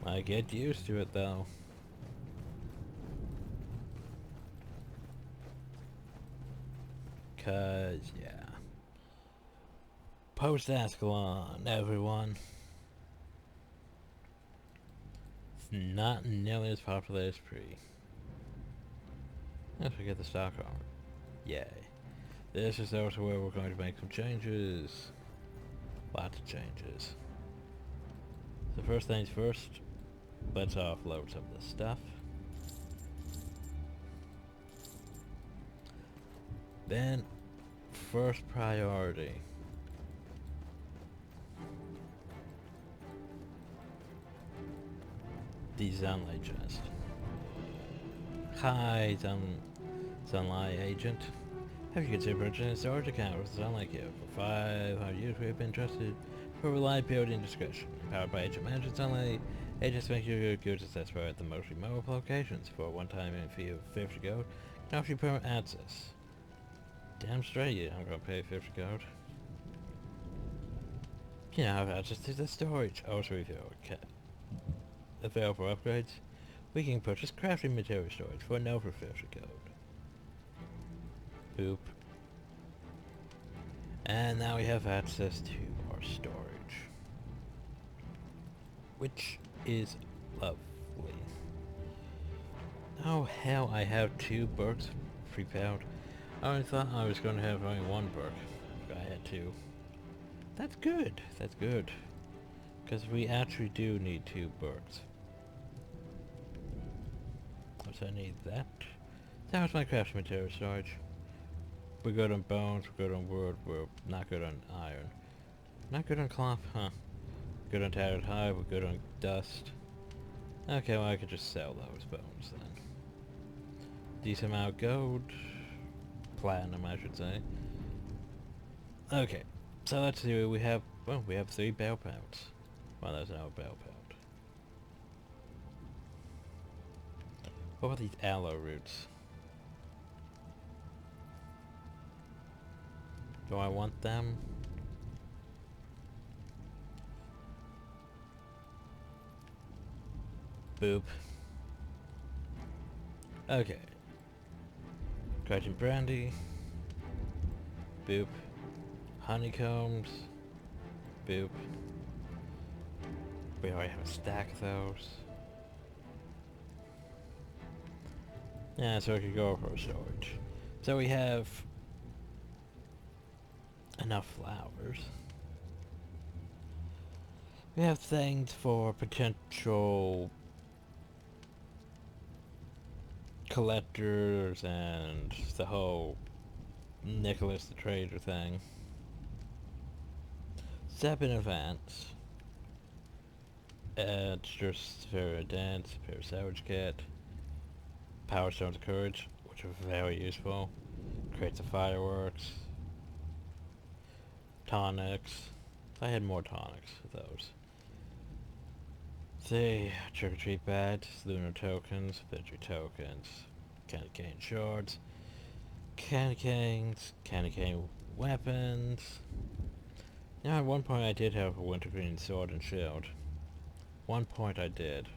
I get used to it though. Cause yeah. Post Ascalon, everyone. It's not nearly as popular as pre. Let's forget the stock armor. Yay. This is also where we're going to make some changes. Lots of changes. So first things first, let's offload some of this stuff. Then, first priority. the Sunlight Chest. Hi, Sunlight Agent. Have you considered purchasing a storage account with Sunlight Gear for 500 years? We have been trusted for reliability and discretion. Powered by Agent Manager Sunlight, agents make your goods accessible at the most remote locations for a one-time fee of 50 gold. Can offer you permanent access. Damn straight, yeah, I'm gonna pay 50 gold. You know, have access to the storage. Also, if you're available upgrades, we can purchase crafting material storage for another 50 gold. Boop. And now we have access to our storage, which is lovely. Oh hell, I have 2 books prepared. I only thought I was going to have only 1 book. But I had 2. That's good. That's good. Because we actually do need 2 books. So I need that. That was my crafting material storage. We're good on bones, we're good on wood, we're not good on iron. Not good on cloth, huh? Good on tattered hide, we're good on dust. Okay, well I could just sell those bones then. Decent amount of gold. Platinum, I should say. Okay, so let's see what we have. Well, we have 3 bell pouts. Well, there's no bell pout. What about these aloe roots? Do I want them? Boop. Okay. Crouching brandy. Boop. Honeycombs. Boop. We already have a stack of those. Yeah, so I could go for storage. So we have enough flowers. We have things for potential collectors and the whole Nicholas the Trader thing. Step in advance. Extra Sphere Dance, Pair Savage Kit, Power Stones of Courage, which are very useful. Crates of Fireworks. Tonics. I had more tonics of those. See, Trick or Treat Badge, Lunar Tokens, Victory Tokens, Candy Cane Shards, Candy Canes, Candy Cane Weapons. Now at one point I did have a wintergreen sword and shield. One point I did.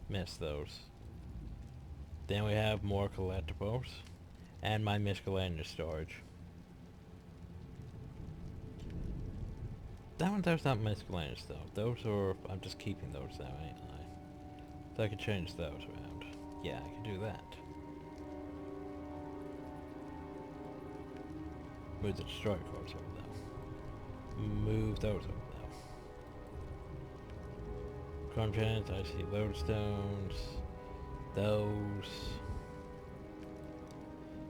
Missed those. Then we have more collectibles, and my miscellaneous storage. Those not miscellaneous though. Those are, I'm just keeping those though, ain't I? So I could change those around. Yeah, I can do that. Move the destroy cards over though. Move those over though. Crown chance, I see lodestones. Those.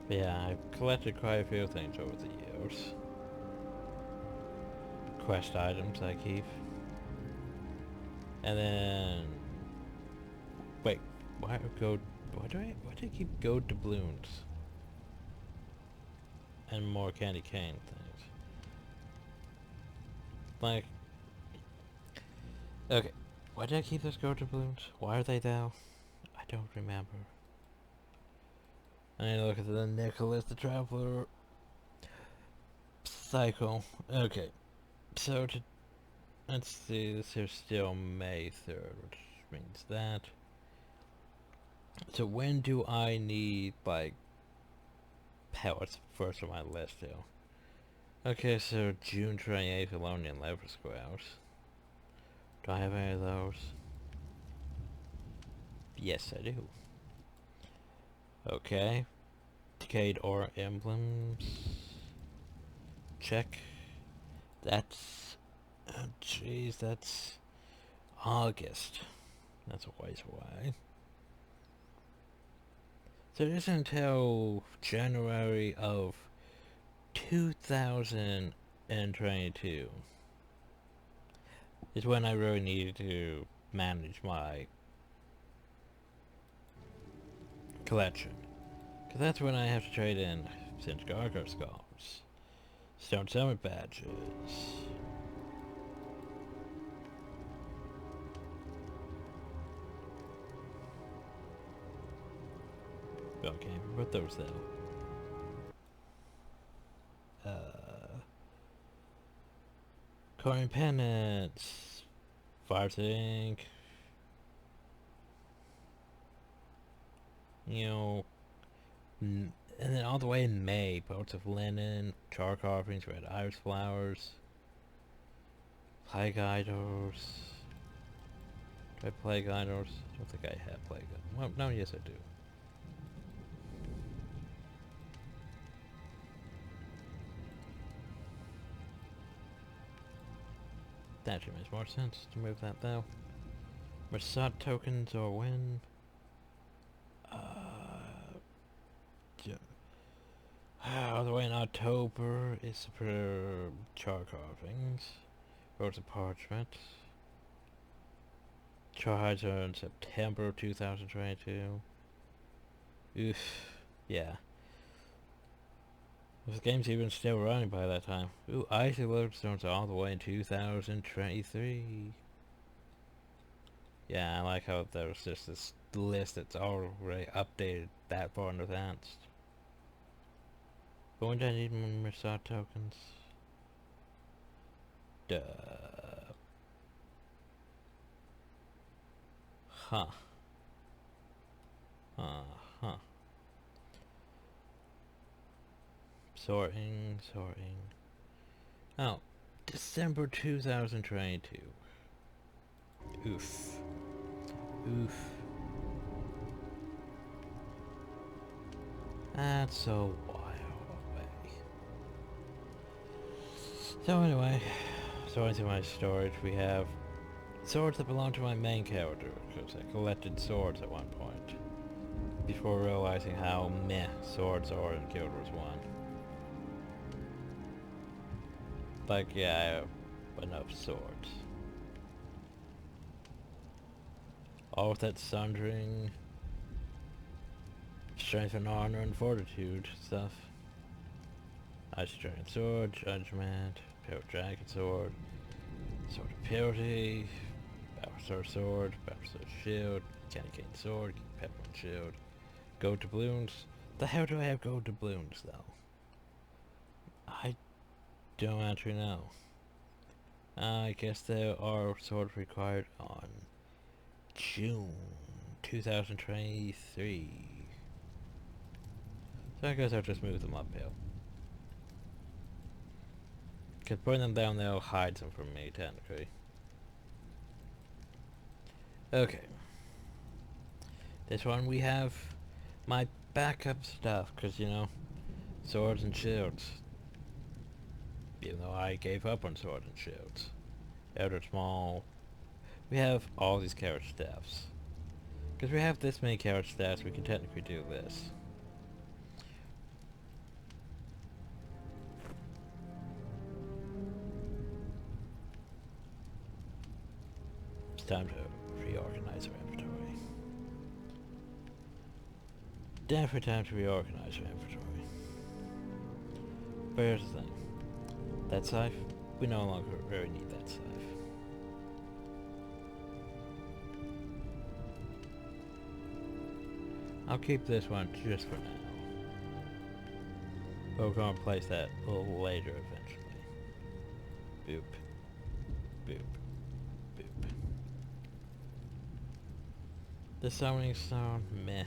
But yeah, I've collected quite a few things over the years. Quest items I keep. And then wait, why do I keep gold doubloons? And more candy cane things. Like, okay, why did I keep those gold doubloons? Why are they there? I don't remember. I need to look at the Nicholas the Traveler cycle. Okay. So let's see, this is still May 3rd, which means that. So when do I need, like, pellets first on my list here? Okay, so June 28th alone in lever squares. Do I have any of those? Yes, I do. Okay. Decayed Aura Emblems. Check. That's... oh jeez, that's... August. That's a ways away. So it isn't until January of 2022 is when I really needed to manage my collection. Because that's when I have to trade in Singe Gargo Skulls, Stone Summit Badges, okay, what those though? Coin Pennants, Fire Sink, you know, and then all the way in May, boats of linen, char carvings, red iris flowers, plague idols. Do I plague idols? I don't think I have plague idols. Well, no, yes I do. That actually makes more sense to move that though. Masad tokens or win. All the way in October is for char carvings. Roads of parchment. Char hides are in September 2022. Oof. Yeah. This game's even still running by that time. Ooh, icy lodestones all the way in 2023. Yeah, I like how there's just this list that's already updated that far in advance. But when do I need more Masad tokens? Duh. Huh. Huh. Sorting. Oh, December 2022. Oof. That's so wild away. So anyway, sorting through my storage, we have swords that belong to my main character, because I collected swords at one point, before realizing how meh swords are in Guild Wars 1. Like, yeah, I have enough swords. All with that sundering, strength and honor and fortitude stuff. Ice Dragon Sword, Judgment, Pale Dragon Sword, Sword of Purity, Battlestar Sword, Battlestar Shield, Candy Cane Sword, Peppermint Shield, Gold Doubloons. The hell do I have gold doubloons though? I don't actually know. I guess there are swords required on June 2023. So I guess I'll just move them uphill. Cause putting them down there will hide them from me, technically. Okay. This one we have my backup stuff, cause you know, swords and shields. Even though I gave up on swords and shields. Elder Small. We have all these carrot staffs. Because we have this many carrot staffs, we can technically do this. It's time to reorganize our inventory. Definitely time to reorganize our inventory. But here's the thing. That scythe, we no longer really need that scythe. I'll keep this one just for now. But we're going to place that a little later eventually. Boop. Boop. Boop. The summoning stone, meh.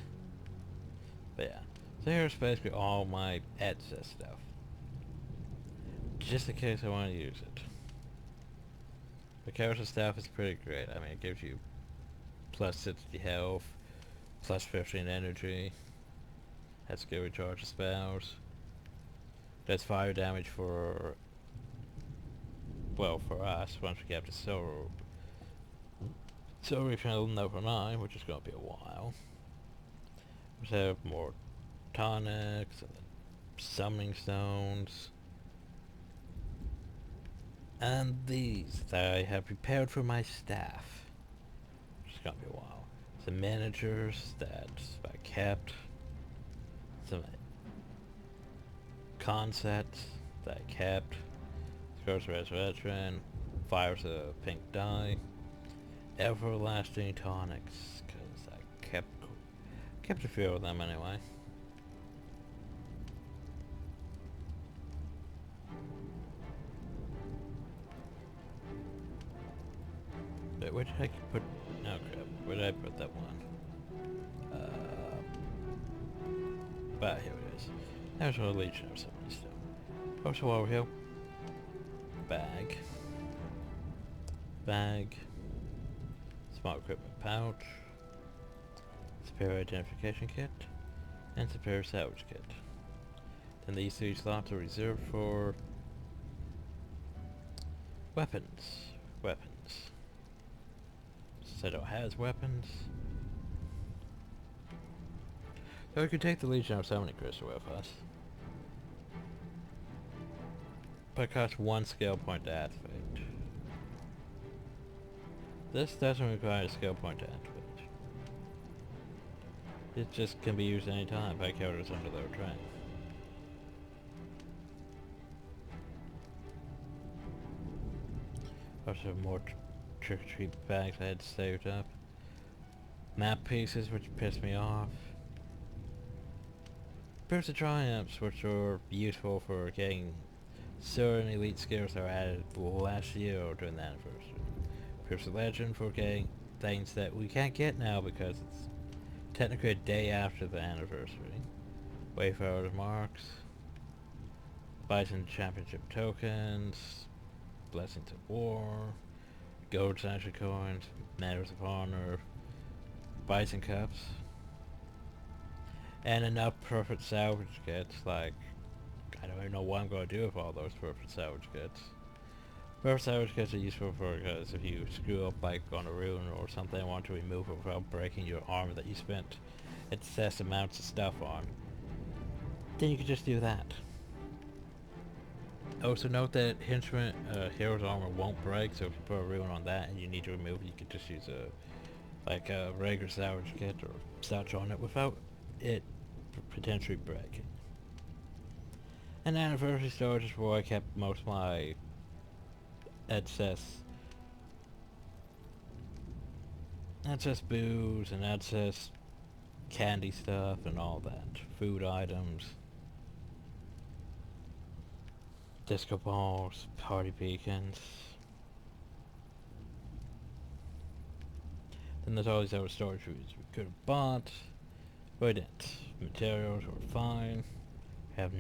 But yeah. So here's basically all my excess stuff. Just in case I want to use it. The character staff is pretty great. I mean, it gives you plus 60 health, plus 15 energy. Has skill recharge spells. Does fire damage for, well, for us once we get up to Soul Refill number 9, which is going to be a while. We have more tonics and summoning stones. And these that I have prepared for my staff. Which is gonna be a while. Some miniatures that I kept. some concepts that I kept. Scars Resurrection, Fires of Pink Dye, Everlasting Tonics, because I kept a few of them anyway. But where did I put... No crap, where did I put that one? But here it is. There's a Legion of somebody still. Also over here. Bag. Bag. Small equipment pouch. Superior identification kit. And superior salvage kit. Then these three slots are reserved for weapons. Weapons. Seto has weapons. So we could take the Legion of Summoning Crystal with us. But it costs 1 skill point to activate. This doesn't require a skill point to activate. It just can be used anytime by characters under their rank. Also more trick-or-treat bags I had saved up. Map pieces, which pissed me off. Pairs of Triumphs, which were useful for getting certain elite skills that were added last year or during the anniversary. Pairs of Legend for getting things that we can't get now because it's technically a day after the anniversary. Wayfarer's Marks. Bison Championship Tokens. Blessings of War. Gold Sanctuary Coins. Matters of Honor. Bison Cups. And enough perfect salvage kits, like, I don't even know what I'm going to do with all those perfect salvage kits. Perfect salvage kits are useful for, because if you screw up like on a rune or something and want to remove it without breaking your armor that you spent excess amounts of stuff on, then you can just do that. Also note that henchman, hero's armor won't break, so if you put a rune on that and you need to remove it, you can just use a regular salvage kit or such on it without it potentially breaking. And anniversary storage is where I kept most of my excess booze and excess candy stuff and all that. Food items. Disco balls, party beacons. Then there's all these other storage rooms we could have bought. But we didn't. Materials were fine. Have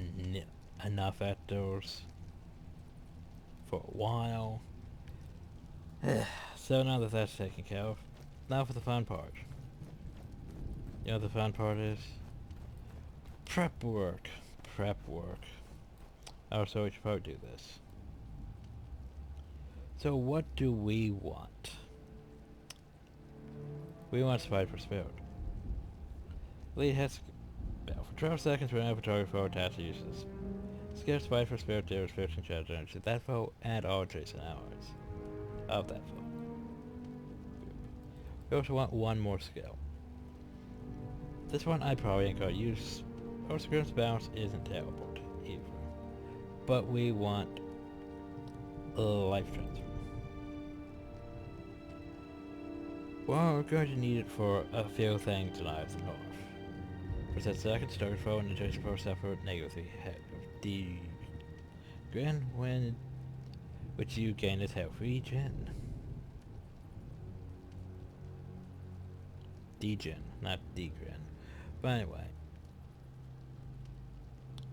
enough at those for a while. So now that that's taken care of, now for the fun part. You know what the fun part is? Prep work. Prep work. Also, we should probably do this. So what do we want? We want Spite for Spirit. Lead has for 12 seconds whenever target foe attacks uses. Scare Spite for Spirit deals 15 charge damage to that foe and all adjacent allies of that foe. We also want one more skill. This one I probably ain't gonna use. Perseverance Bounce isn't teleport either. But we want a life transfer. Well, we're going to need it for a few things in Eye of the North. For that second, target foe and adjacent foe suffer negatively head of D grin when which you gain as health regen. D-gen, not D-grin. But anyway.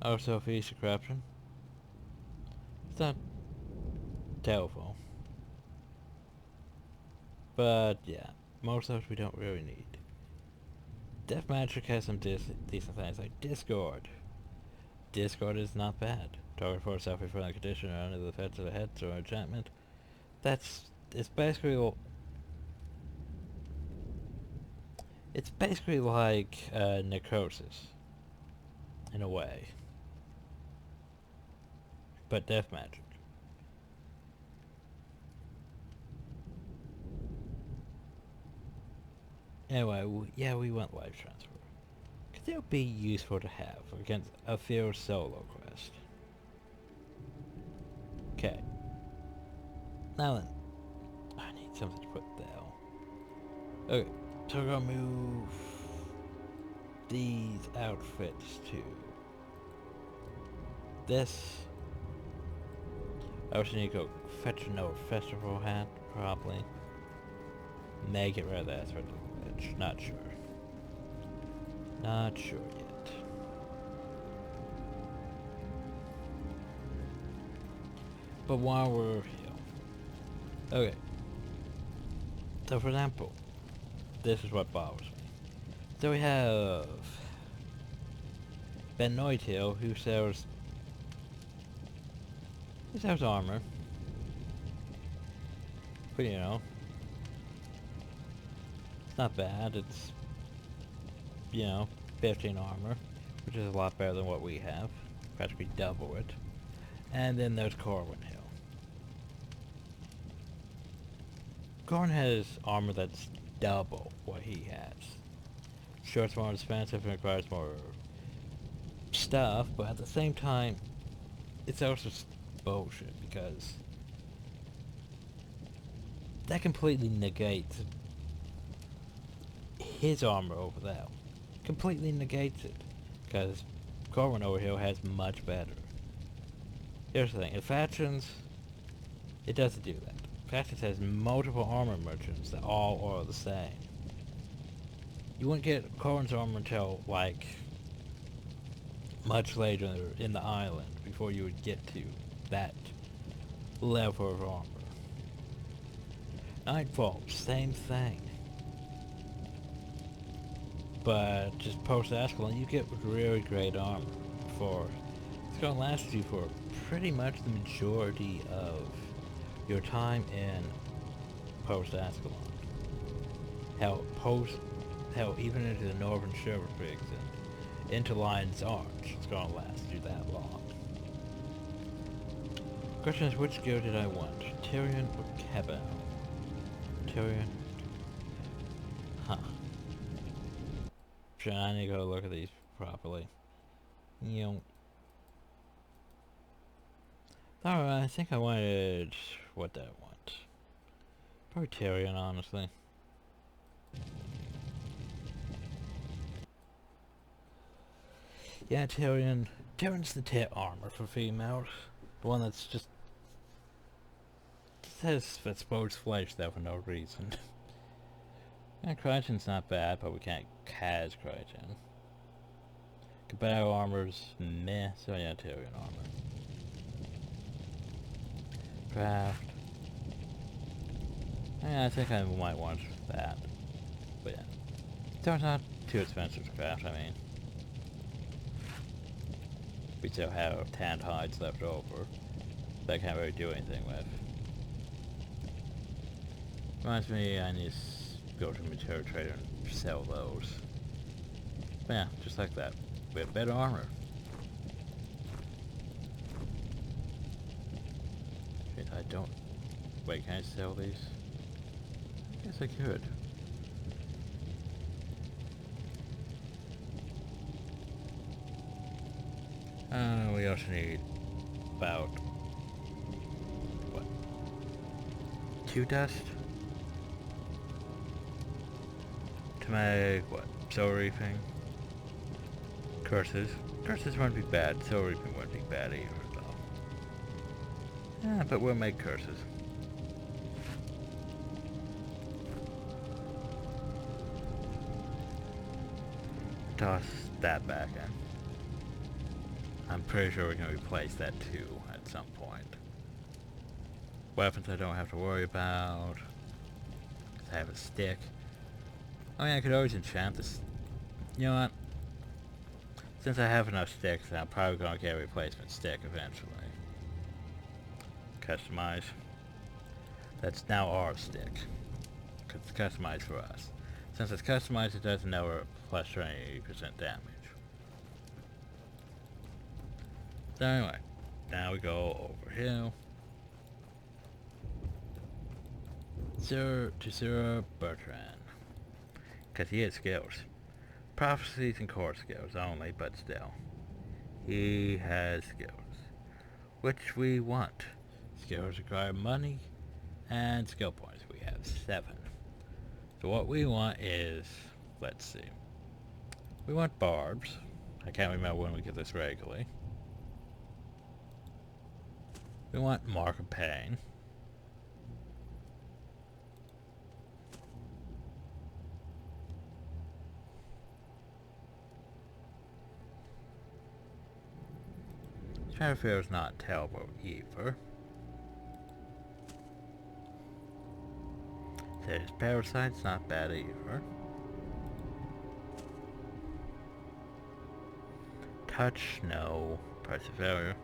Also Feast of Corruption. It's not terrible. But yeah, most of those we don't really need. Death Magic has some decent things like Discord. Discord is not bad. Target for suffering from a condition or under the effects of a hex or enchantment. It's basically like necrosis in a way, but death magic. Anyway, we want life transfer could still be useful to have against a field solo quest. Okay. Now then, I need something to put down. Okay, so we're gonna move these outfits to this. I also need to go fetch another festival hat, probably. May get rid of that for the glitch. Not sure. Not sure yet. But while we're here. Okay. So for example, this is what bothers me. So we have Ben Noitil, who sells armor. But you know, it's not bad. It's, you know, 15 armor, which is a lot better than what we have. Practically double it. And then there's Corwin Hill. Corwin has armor that's double what he has. Sure, it's more expensive and requires more stuff, but at the same time, it's also bullshit, because that completely negates his armor over there. Completely negates it, because Corwin over here has much better. Here's the thing, in factions, it doesn't do that. Factions has multiple armor merchants that all are the same. You wouldn't get Corwin's armor until, like, much later in the island before you would get to that level of armor. Nightfall, same thing. But just post Ascalon, you get really great armor for, it's gonna last you for pretty much the majority of your time in post Ascalon. Hell, even into the northern Sherbert Briggs and into Lion's Arch, it's gonna last you that long. Question is, which guild did I want? Tyrion or Cabal? Tyrion. Huh. Sure, I need to go look at these properly. You know. Alright, I think I wanted... what did I want? Probably Tyrion, honestly. Yeah, Tyrion. Tyrion's the tit armor for females. The one that's just has exposed flesh there for no reason. Yeah, Crichton's not bad, but we can't Kaz Crichton. Cabal armor's meh, so yeah, Tyrion armor. Craft. Yeah, I think I might want that. But yeah. Tyrion's not too expensive to craft, I mean. We still have tanned hides left over that I can't really do anything with. Reminds me, I need to go to the material trader and sell those. But yeah, just like that. We have better armor. Shit, I don't... Wait, can I sell these? I guess I could. We also need about... what? 2 dust? To make, what? Soul Reaping? Curses. Curses wouldn't be bad. Soul Reaping wouldn't be bad either, though. Yeah, but we'll make curses. Toss that back in. I'm pretty sure we can replace that too at some point. Weapons I don't have to worry about. I have a stick. I mean, I could always enchant this. You know what? Since I have enough sticks, I'm probably going to get a replacement stick eventually. Customize. That's now our stick. Cause it's customized for us. Since it's customized, it does another plus 20% damage. So anyway, now we go over here. Sir Bertrand. Because he has skills. Prophecies and core skills only, but still. He has skills. Which we want. Skills require money and skill points. We have 7. So what we want is, let's see. We want barbs. I can't remember when we get this regularly. We want Mark of Pain. Shadowfair is not terrible either. There's Parasite's not bad either. Touch, no. Price of failure.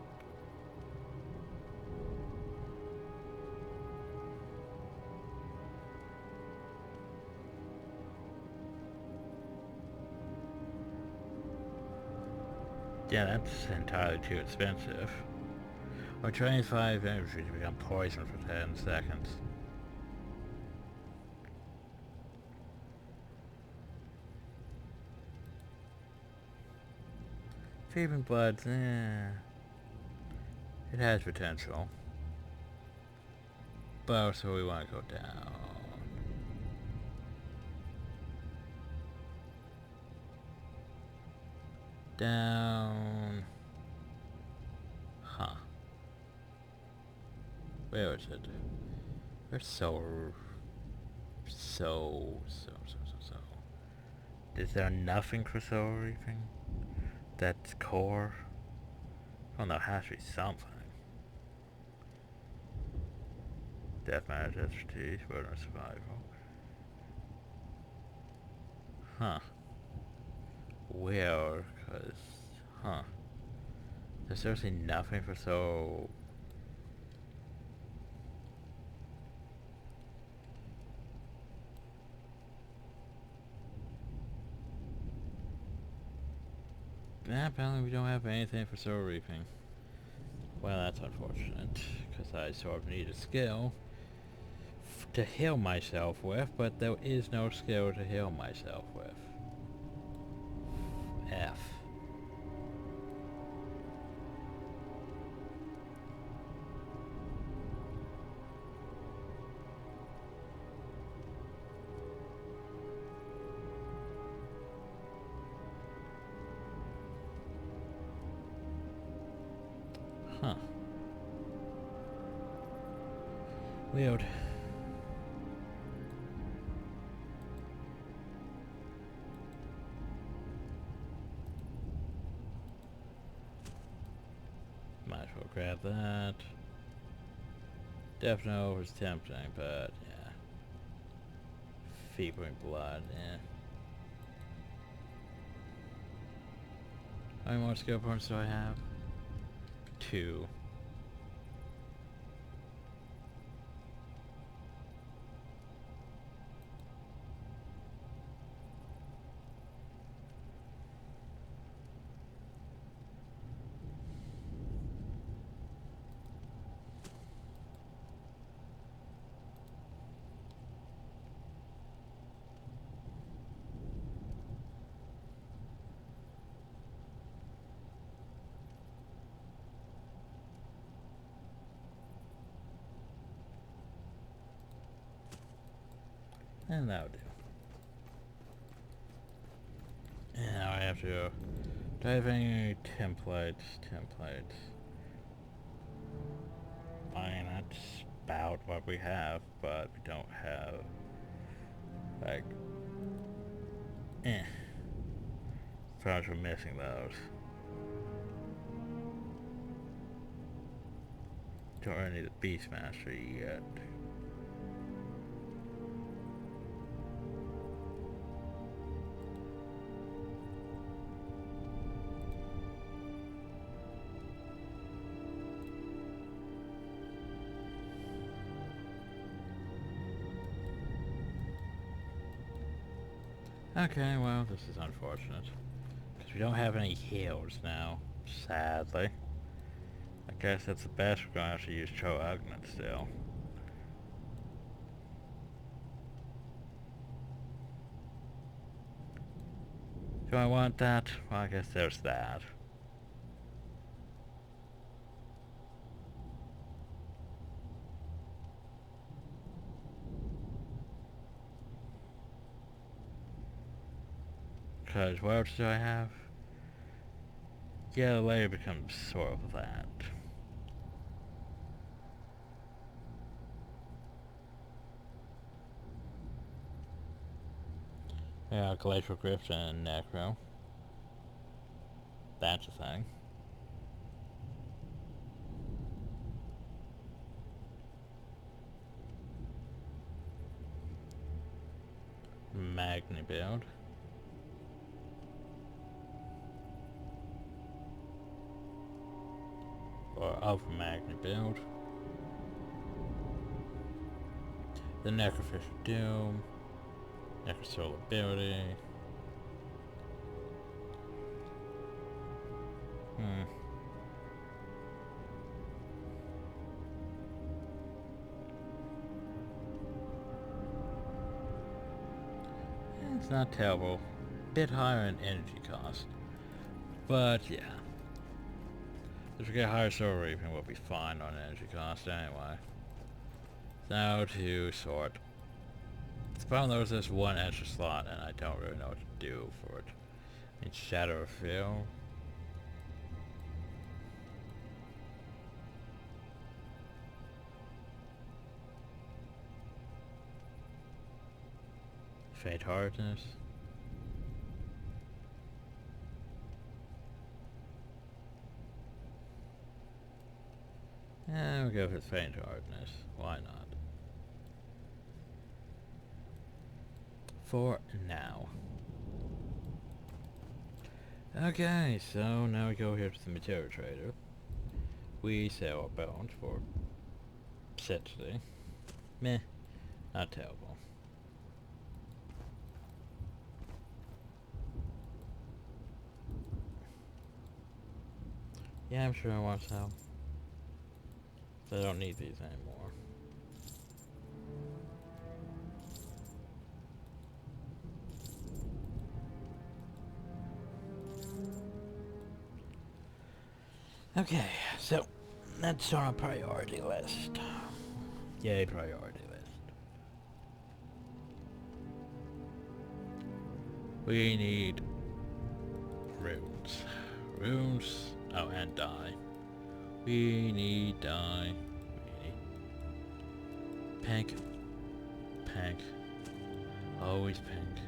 Yeah, that's entirely too expensive. Or 25 energy to become poisoned for 10 seconds. Thieving Bloods, it has potential. But also we want to go down. Down. Huh. Where is it? Where's so. Is there nothing for soul reaping? That's core? Oh no, it has to be something. Deathmatch, expertise, burden of survival. Huh. Where? Cause, huh. There's seriously nothing for soul. Yeah, apparently we don't have anything for soul reaping. Well, that's unfortunate, because I sort of need a skill to heal myself with, but there is no skill to heal myself with. F. Huh. Weird. Might as well grab that. Definitely was tempting, but yeah. Fevering blood, yeah. How many more skill points do I have? 2. And that'll do. And now I have to go. Do I have any templates? I mean, that's about what we have, but we don't have, like, Perhaps we're missing those. Don't really need the Beastmaster yet. Okay, well, this is unfortunate. Because we don't have any heals now, sadly. I guess that's the best we're going to have to use Agnet still. Do I want that? Well, I guess there's that. Because what else do I have? Yeah, the layer becomes sort of that. Yeah, Glacial Grift and Necro. That's a thing. Magni build. Or Alpha Magni build. The Necrofish of Doom. Necrosoul ability. It's not terrible. Bit higher in energy cost. But yeah. If we get higher soul reaping, we'll be fine on energy cost anyway. Now to sort. The problem though is there's one extra slot and I don't really know what to do for it. It's Shadow of Fill. Fate Hardness. Yeah, we'll go for Faint Hardness. Why not? For now. Okay, so now we go here to the Material Trader. We sell our bones for $60. Meh, not terrible. Yeah, I'm sure I want to sell. I don't need these anymore. Okay, so that's on our priority list. Yay, priority list. We need runes. Runes. Oh, and dye. We need dye. We need pink. Pink. Always pink.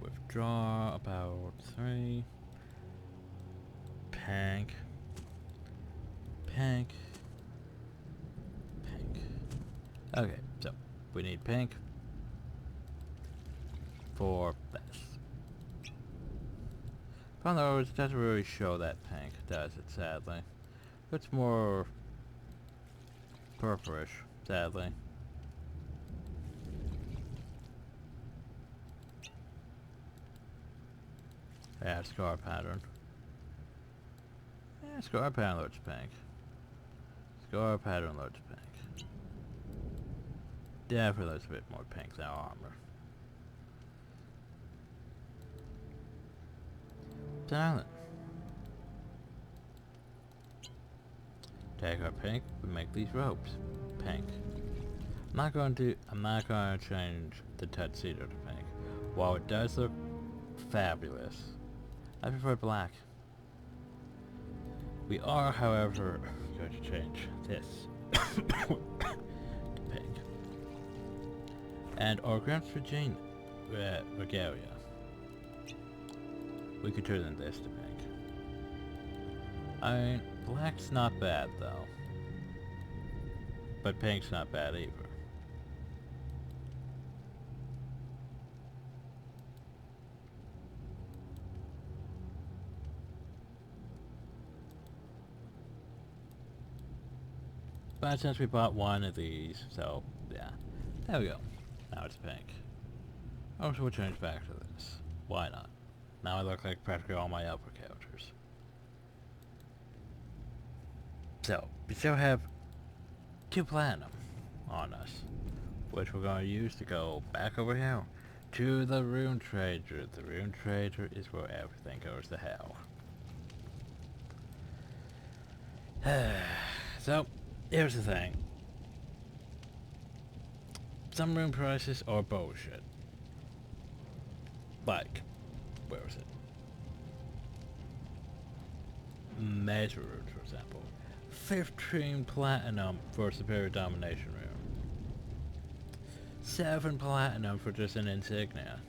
Withdraw about 3. Pink. Pink. Pink. Okay, so we need pink for this. Although it doesn't really show that pink, does it, sadly? It's more purplish, sadly. Yeah, scar pattern. Yeah, scar pattern looks pink. Scar pattern looks pink. Definitely looks a bit more pink than armor. Silent. Take our pink, we make these ropes. Pink. I'm not going to change the tuxedo to pink. While it does look fabulous, I prefer black. We are, however, going to change this to pink. And our Grand Virginia regalia. We could turn this to pink. I mean, black's not bad though. But pink's not bad either. But since we bought one of these, so yeah. There we go. Now it's pink. Also, we'll change back to this. Why not? Now I look like practically all my upper characters. So, we still have 2 platinum. on us, which we're going to use to go back over here to the Rune Trader. The Rune Trader is where everything goes to hell. So, here's the thing. Some rune prices are bullshit. Like, where is it? Measure rune, for example. 15 platinum for a superior domination rune. 7 platinum for just an insignia.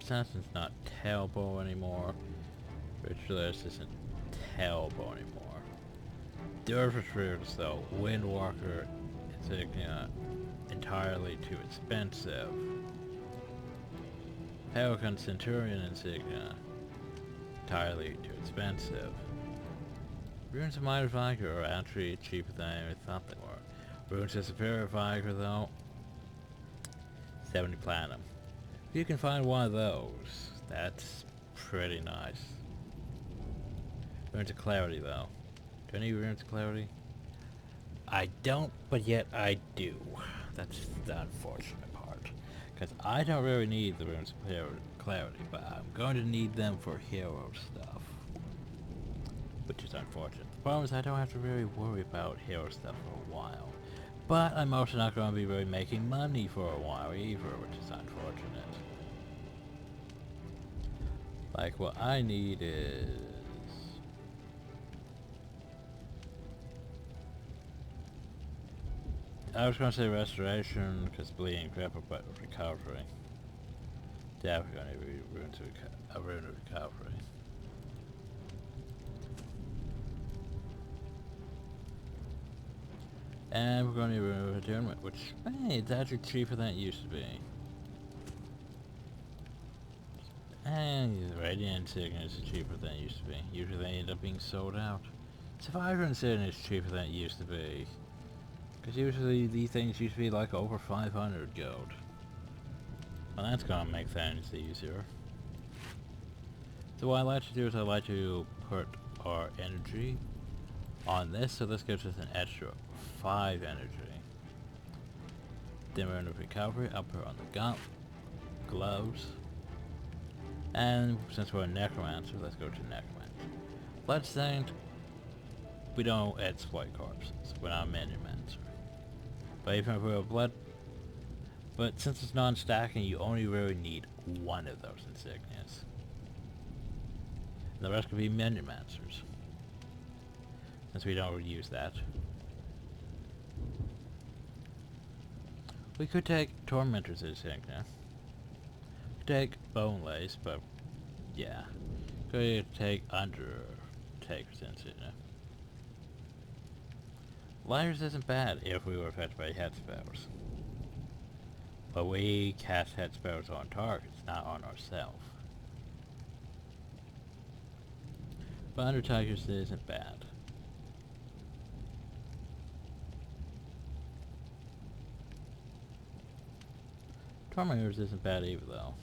Assassin's not terrible anymore. Ritualist isn't terrible anymore. The Earth Retrievers though, Windwalker insignia, entirely too expensive. Pelican Centurion insignia, entirely too expensive. Runes of Minor Viker are actually cheaper than I thought they were. Runes of Superior Viker though, 70 platinum. If you can find one of those, that's pretty nice. Runes of Clarity though. Do I need Runes of Clarity? I don't, but yet I do. That's the unfortunate part. Because I don't really need the Runes of Clarity, but I'm going to need them for hero stuff. Which is unfortunate. The problem is I don't have to really worry about hero stuff for a while. But I'm also not going to be really making money for a while either, which is unfortunate. Like, what I need is... I was going to say restoration, because bleeding cripple, but recovery. Definitely going to be a rune of recovery. And we're going to need a rune of attunement, which, hey, it's actually cheaper than it used to be. And the Radiant Insignia is cheaper than it used to be. Usually they end up being sold out. Survivor Insignia is cheaper than it used to be. Because usually these things used to be like over 500 gold. Well, that's gonna make things easier. So what I like to do is I like to put our energy on this, so this gives us an extra 5 energy. Then we're in the recovery, I'll put on the gloves. And since we're a necromancer, let's go to necromancer. Bloodstained, we don't exploit corpses. We're not a necromancer. But even if we're a blood... But since it's non-stacking, you only really need one of those insignias. And the rest could be necromancers. Since we don't really use that. We could take Tormentor's insignia. Take Bone Lace, but yeah. Could take Undertaker's insignia. Liars isn't bad if we were affected by head spells. But we cast head spells on targets, not on ourselves. But Undertaker's isn't bad. Tormentor's isn't bad either though.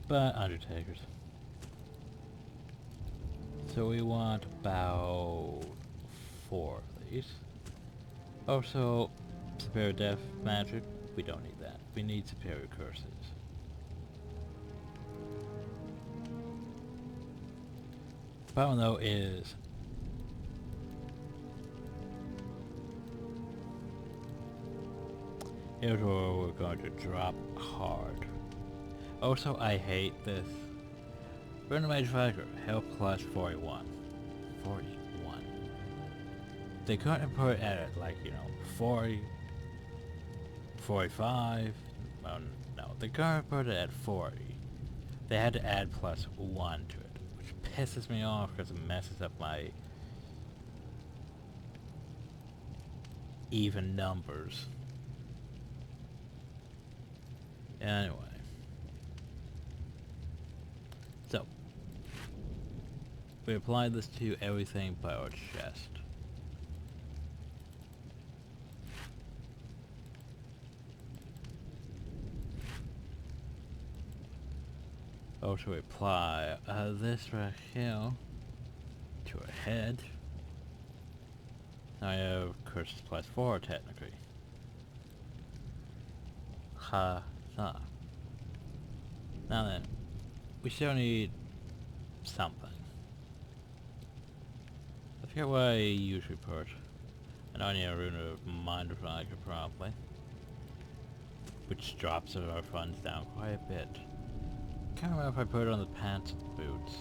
But Undertakers. So we want about 4 of these. Also, Superior Death Magic, we don't need that. We need Superior Curses. Problem though is... here's where we're going to drop hard. Also, I hate this. Random Mage Viker, Health plus 41. 41. They couldn't put it at, like, 40, 45. Well, no, they couldn't put it at 40. They had to add plus 1 to it, which pisses me off because it messes up my even numbers. Anyway. So, we apply this to everything but our chest. Oh, to reply, this right here, to a head. I have curses +4 technically. Ha, ha. Now then, we still need something. I forget what I usually put. And I need a rune of Mind of Tiger probably. Which drops our funds down quite a bit. Can't remember if I put it on the pants or the boots.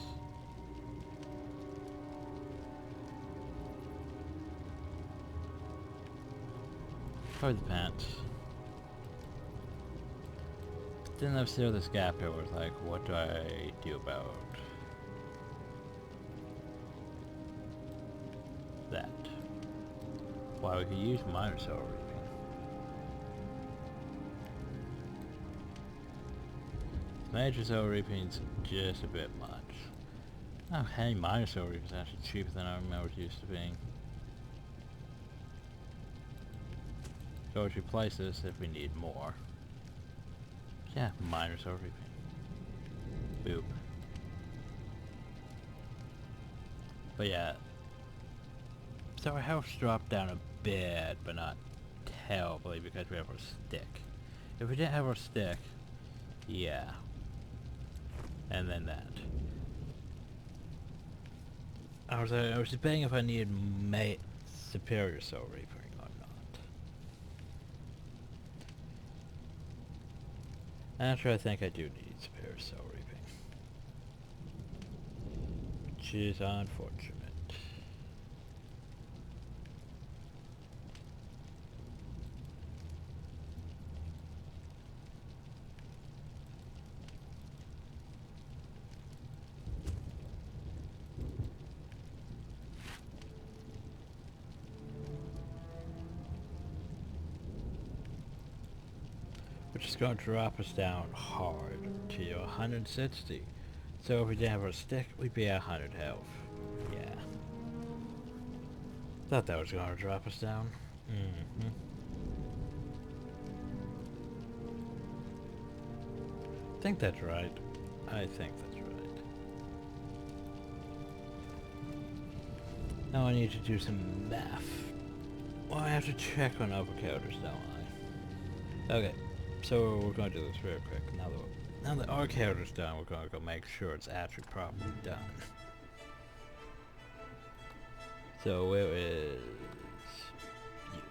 Probably the pants. Then there's still this gap here where it's like, what do I do about that? Well, we could use minor soul reaping. Major soul reaping's just a bit much. Oh hey, minor soul reaping's actually cheaper than I remember it used to being. So let's replace this if we need more. Yeah, minor soul reaping. Boop. But yeah. So our health's dropped down a bit, but not terribly because we have our stick. If we didn't have our stick, yeah. And then that. I was debating if I needed superior soul reaping or not. Actually, I think I do need superior soul reaping, which is unfortunate. Which is going to drop us down hard to 160. So if we didn't have our stick, we'd be at 100 health. Yeah. Thought that was going to drop us down. Mm-hmm. I think that's right. I think that's right. Now I need to do some math. Well, I have to check on upper counters, don't I? Okay. So we're going to do this real quick. Now that our character's done, we're going to go make sure it's actually properly done. So where is you?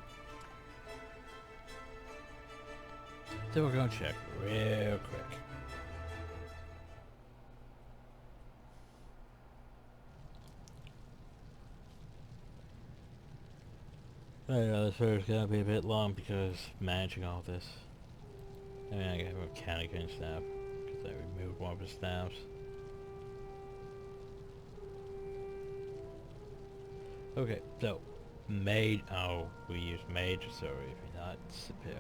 So we're going to check real quick. I know this video's going to be a bit long because managing all this. I mean, I got a mechanic and staff because I removed one of his staffs. Okay, so we used major soul reaping, not superior.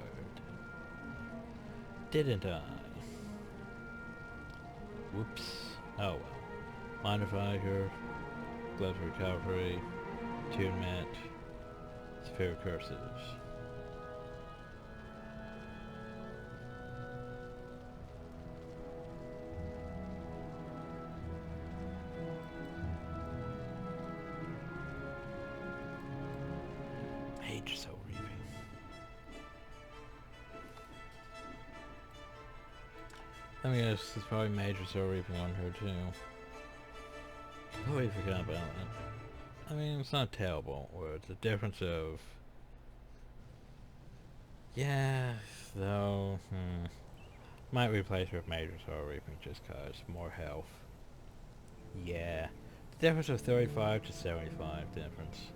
Didn't I? Whoops. Oh well. Minor Fire, Gloves of Recovery, Attunement, Superior Curses. Major soul reaping. I mean, there's probably major soul reaping on her too. Completely forgot about it. I mean, it's not terrible. Where it's a difference of, yeah, though. Might replace her with major soul reaping just cause more health. Yeah, the difference of 35 to 75 difference.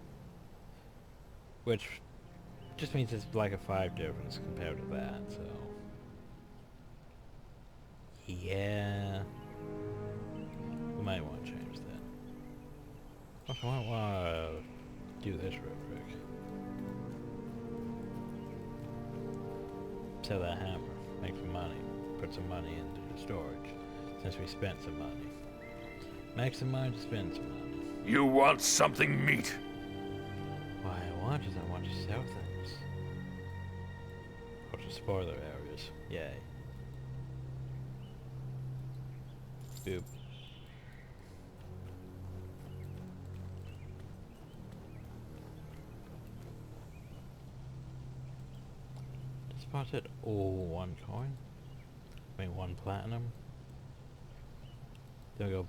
Which just means it's like a 5 difference compared to that, so. Yeah. We might want to change that. Also, I want to do this real quick. Sell that hammer. Make some money. Put some money into storage. Since we spent some money. Make some money to spend some money. You want something meat? What I want is I want to sell things. Or to spoiler areas. Yay. Boop. Spotted. Oh, 1 coin. I mean 1 platinum. There we go.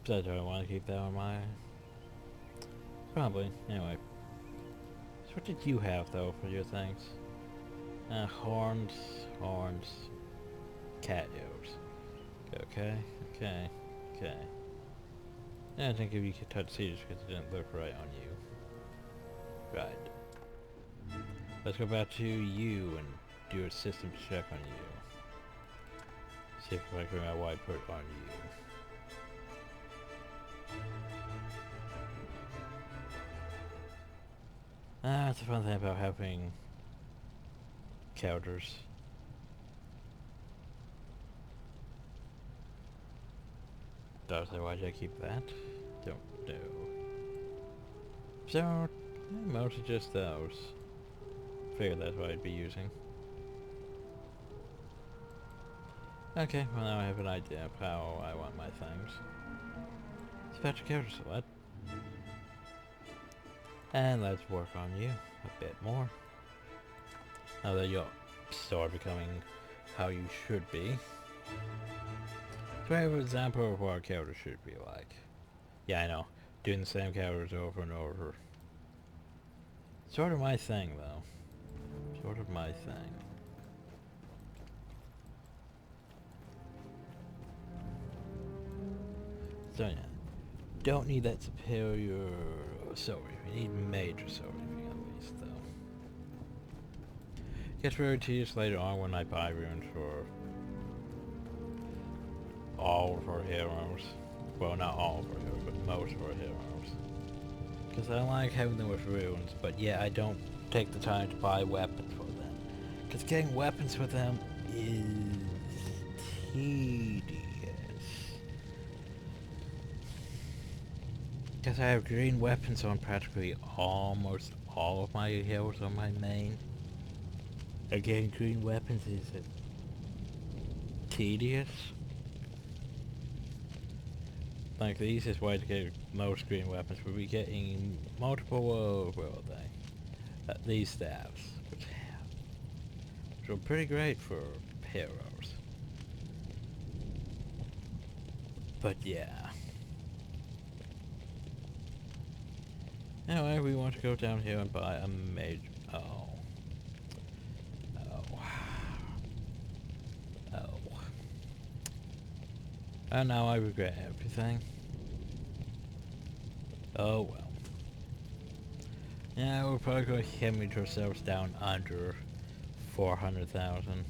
So do I want to keep that on my... Probably. Anyway. So what did you have though for your things? Horns. Cat ears. Okay. Yeah, I think if you could touch Cedars because it didn't look right on you. Right. Let's go back to you and do a system check on you. See if I can get my white put on you. That's the fun thing about having counters. Why did I keep that? Don't know. So, mostly just those. Figured that's what I'd be using. Okay, well now I have an idea of how I want my things. Let's fetch a character select. And let's work on you a bit more. Now that you're sort of becoming how you should be. So I have an example of what a character should be like. Yeah, I know. Doing the same characters over and over. Sort of my thing, though. Sort of my thing. So yeah. Don't need that superior soul reaping. We need major soul reaping at least, though. Gets very tedious later on when I buy runes for all of our heroes. Well, not all of our heroes, but most of our heroes. Because I like having them with runes, but yeah, I don't take the time to buy weapons for them. Because getting weapons for them is tedious. Because I have green weapons on practically almost all of my heroes on my main. Again, green weapons is tedious. Like the easiest way to get most green weapons would be getting multiple, where are they? These staffs, which are pretty great for heroes. But yeah. Anyway, we want to go down here and buy a major... And now I regret everything. Oh well. Yeah, we're probably going to hemorrhage ourselves down under 400,000.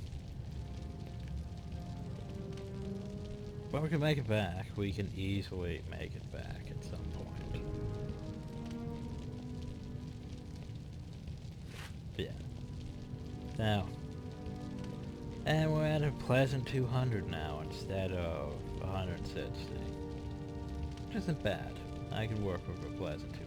But we can make it back. We can easily make it back at some point. But yeah. Now. And we're at a pleasant 200 now instead of 160. Which isn't bad. I can work with a pleasant 200.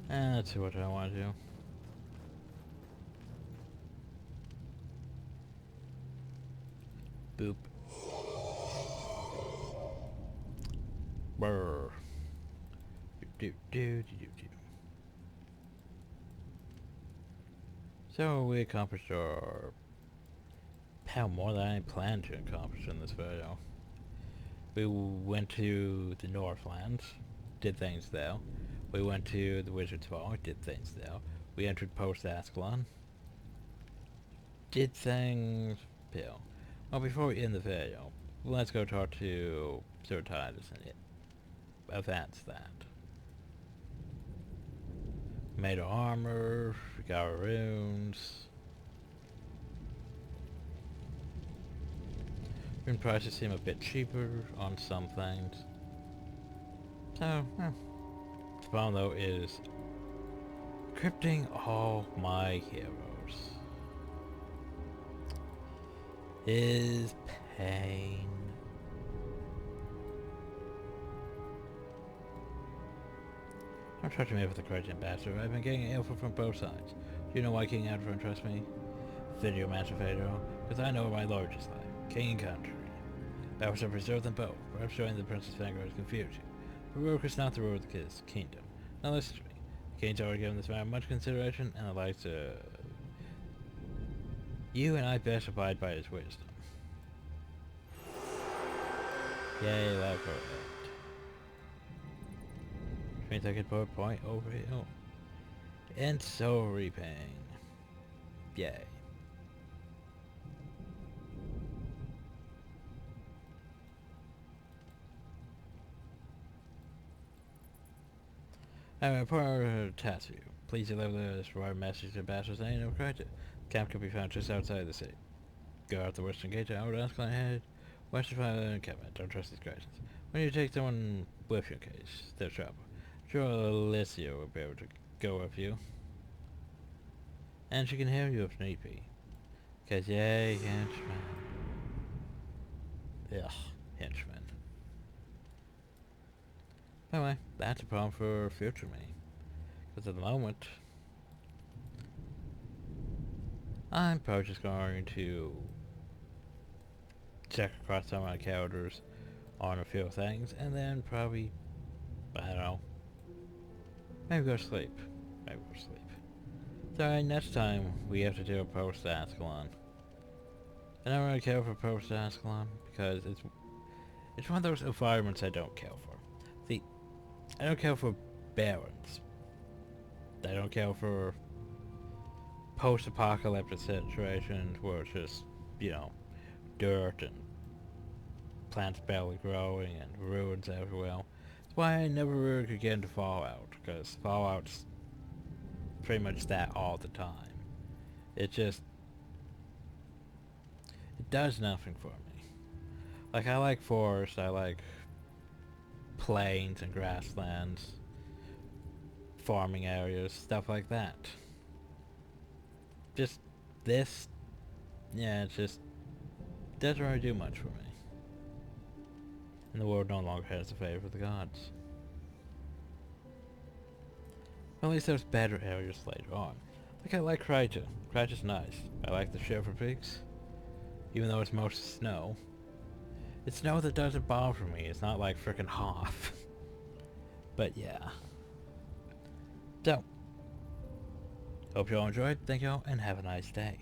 And let's see what I want to do. Boop. Brr. Do. So we accomplished our... Hell, more than I planned to accomplish in this video. We went to the Northlands, did things there. We went to the Wizard's Fall, did things there. We entered post Ascalon, did things there. Well, before we end the video, let's go talk to Sir Titus and advance that. Made our armor, we got our runes. Rune prices seem a bit cheaper on some things. So, the problem though is equipping all my heroes. is pain. Don't try to me with the correct ambassador. I've been getting info from both sides. Do you know why King Adrian trusts me? Video Master Phaedro, because I know what my lord is like. King and country. I was to preserve them both. Perhaps joining the Princess Vanguard confused you. Baroque is not the rule of the kingdom. Now listen to me. The king's already given this matter much consideration, and I'd like to... You and I best abide by his wisdom. Yay, love for it. Which means I could put a point over here. Oh. And so repaying. Yay. I have a important task for you. Please deliver this right message to Ambassador's name and correct it. The camp can be found just outside the city. Go out the western gate to Ascalon head. Western fire encampment. Don't trust these guys. When you take someone with you in case there's trouble. Sure, Alicia will be able to go with you. And she can hear you if need be. Cause yay, henchmen. Ugh, henchmen. Anyway, that's a problem for future me. Because at the moment, I'm probably just going to check across some of my calendars on a few things, and then probably, I don't know, maybe go to sleep. Maybe go to sleep. So next time we have to do a post to Ascalon. I don't really care for post to Ascalon because it's one of those environments I don't care for. See, I don't care for barons. I don't care for post-apocalyptic situations where it's just, you know, dirt and plants barely growing and ruins everywhere. That's why I never really could get into Fallout, because Fallout's pretty much that all the time. It just... it does nothing for me. Like, I like forest, I like plains and grasslands, farming areas, stuff like that. Just this, yeah, it just doesn't really do much for me. And the world no longer has the favor of the gods. At least there's better areas later on. Like I like Kryta. Kryta's nice. I like the Shepherd Peaks. Even though it's mostly snow. It's snow that doesn't bother me. It's not like frickin' Hoth. But yeah. So, hope you all enjoyed. Thank you all, and have a nice day.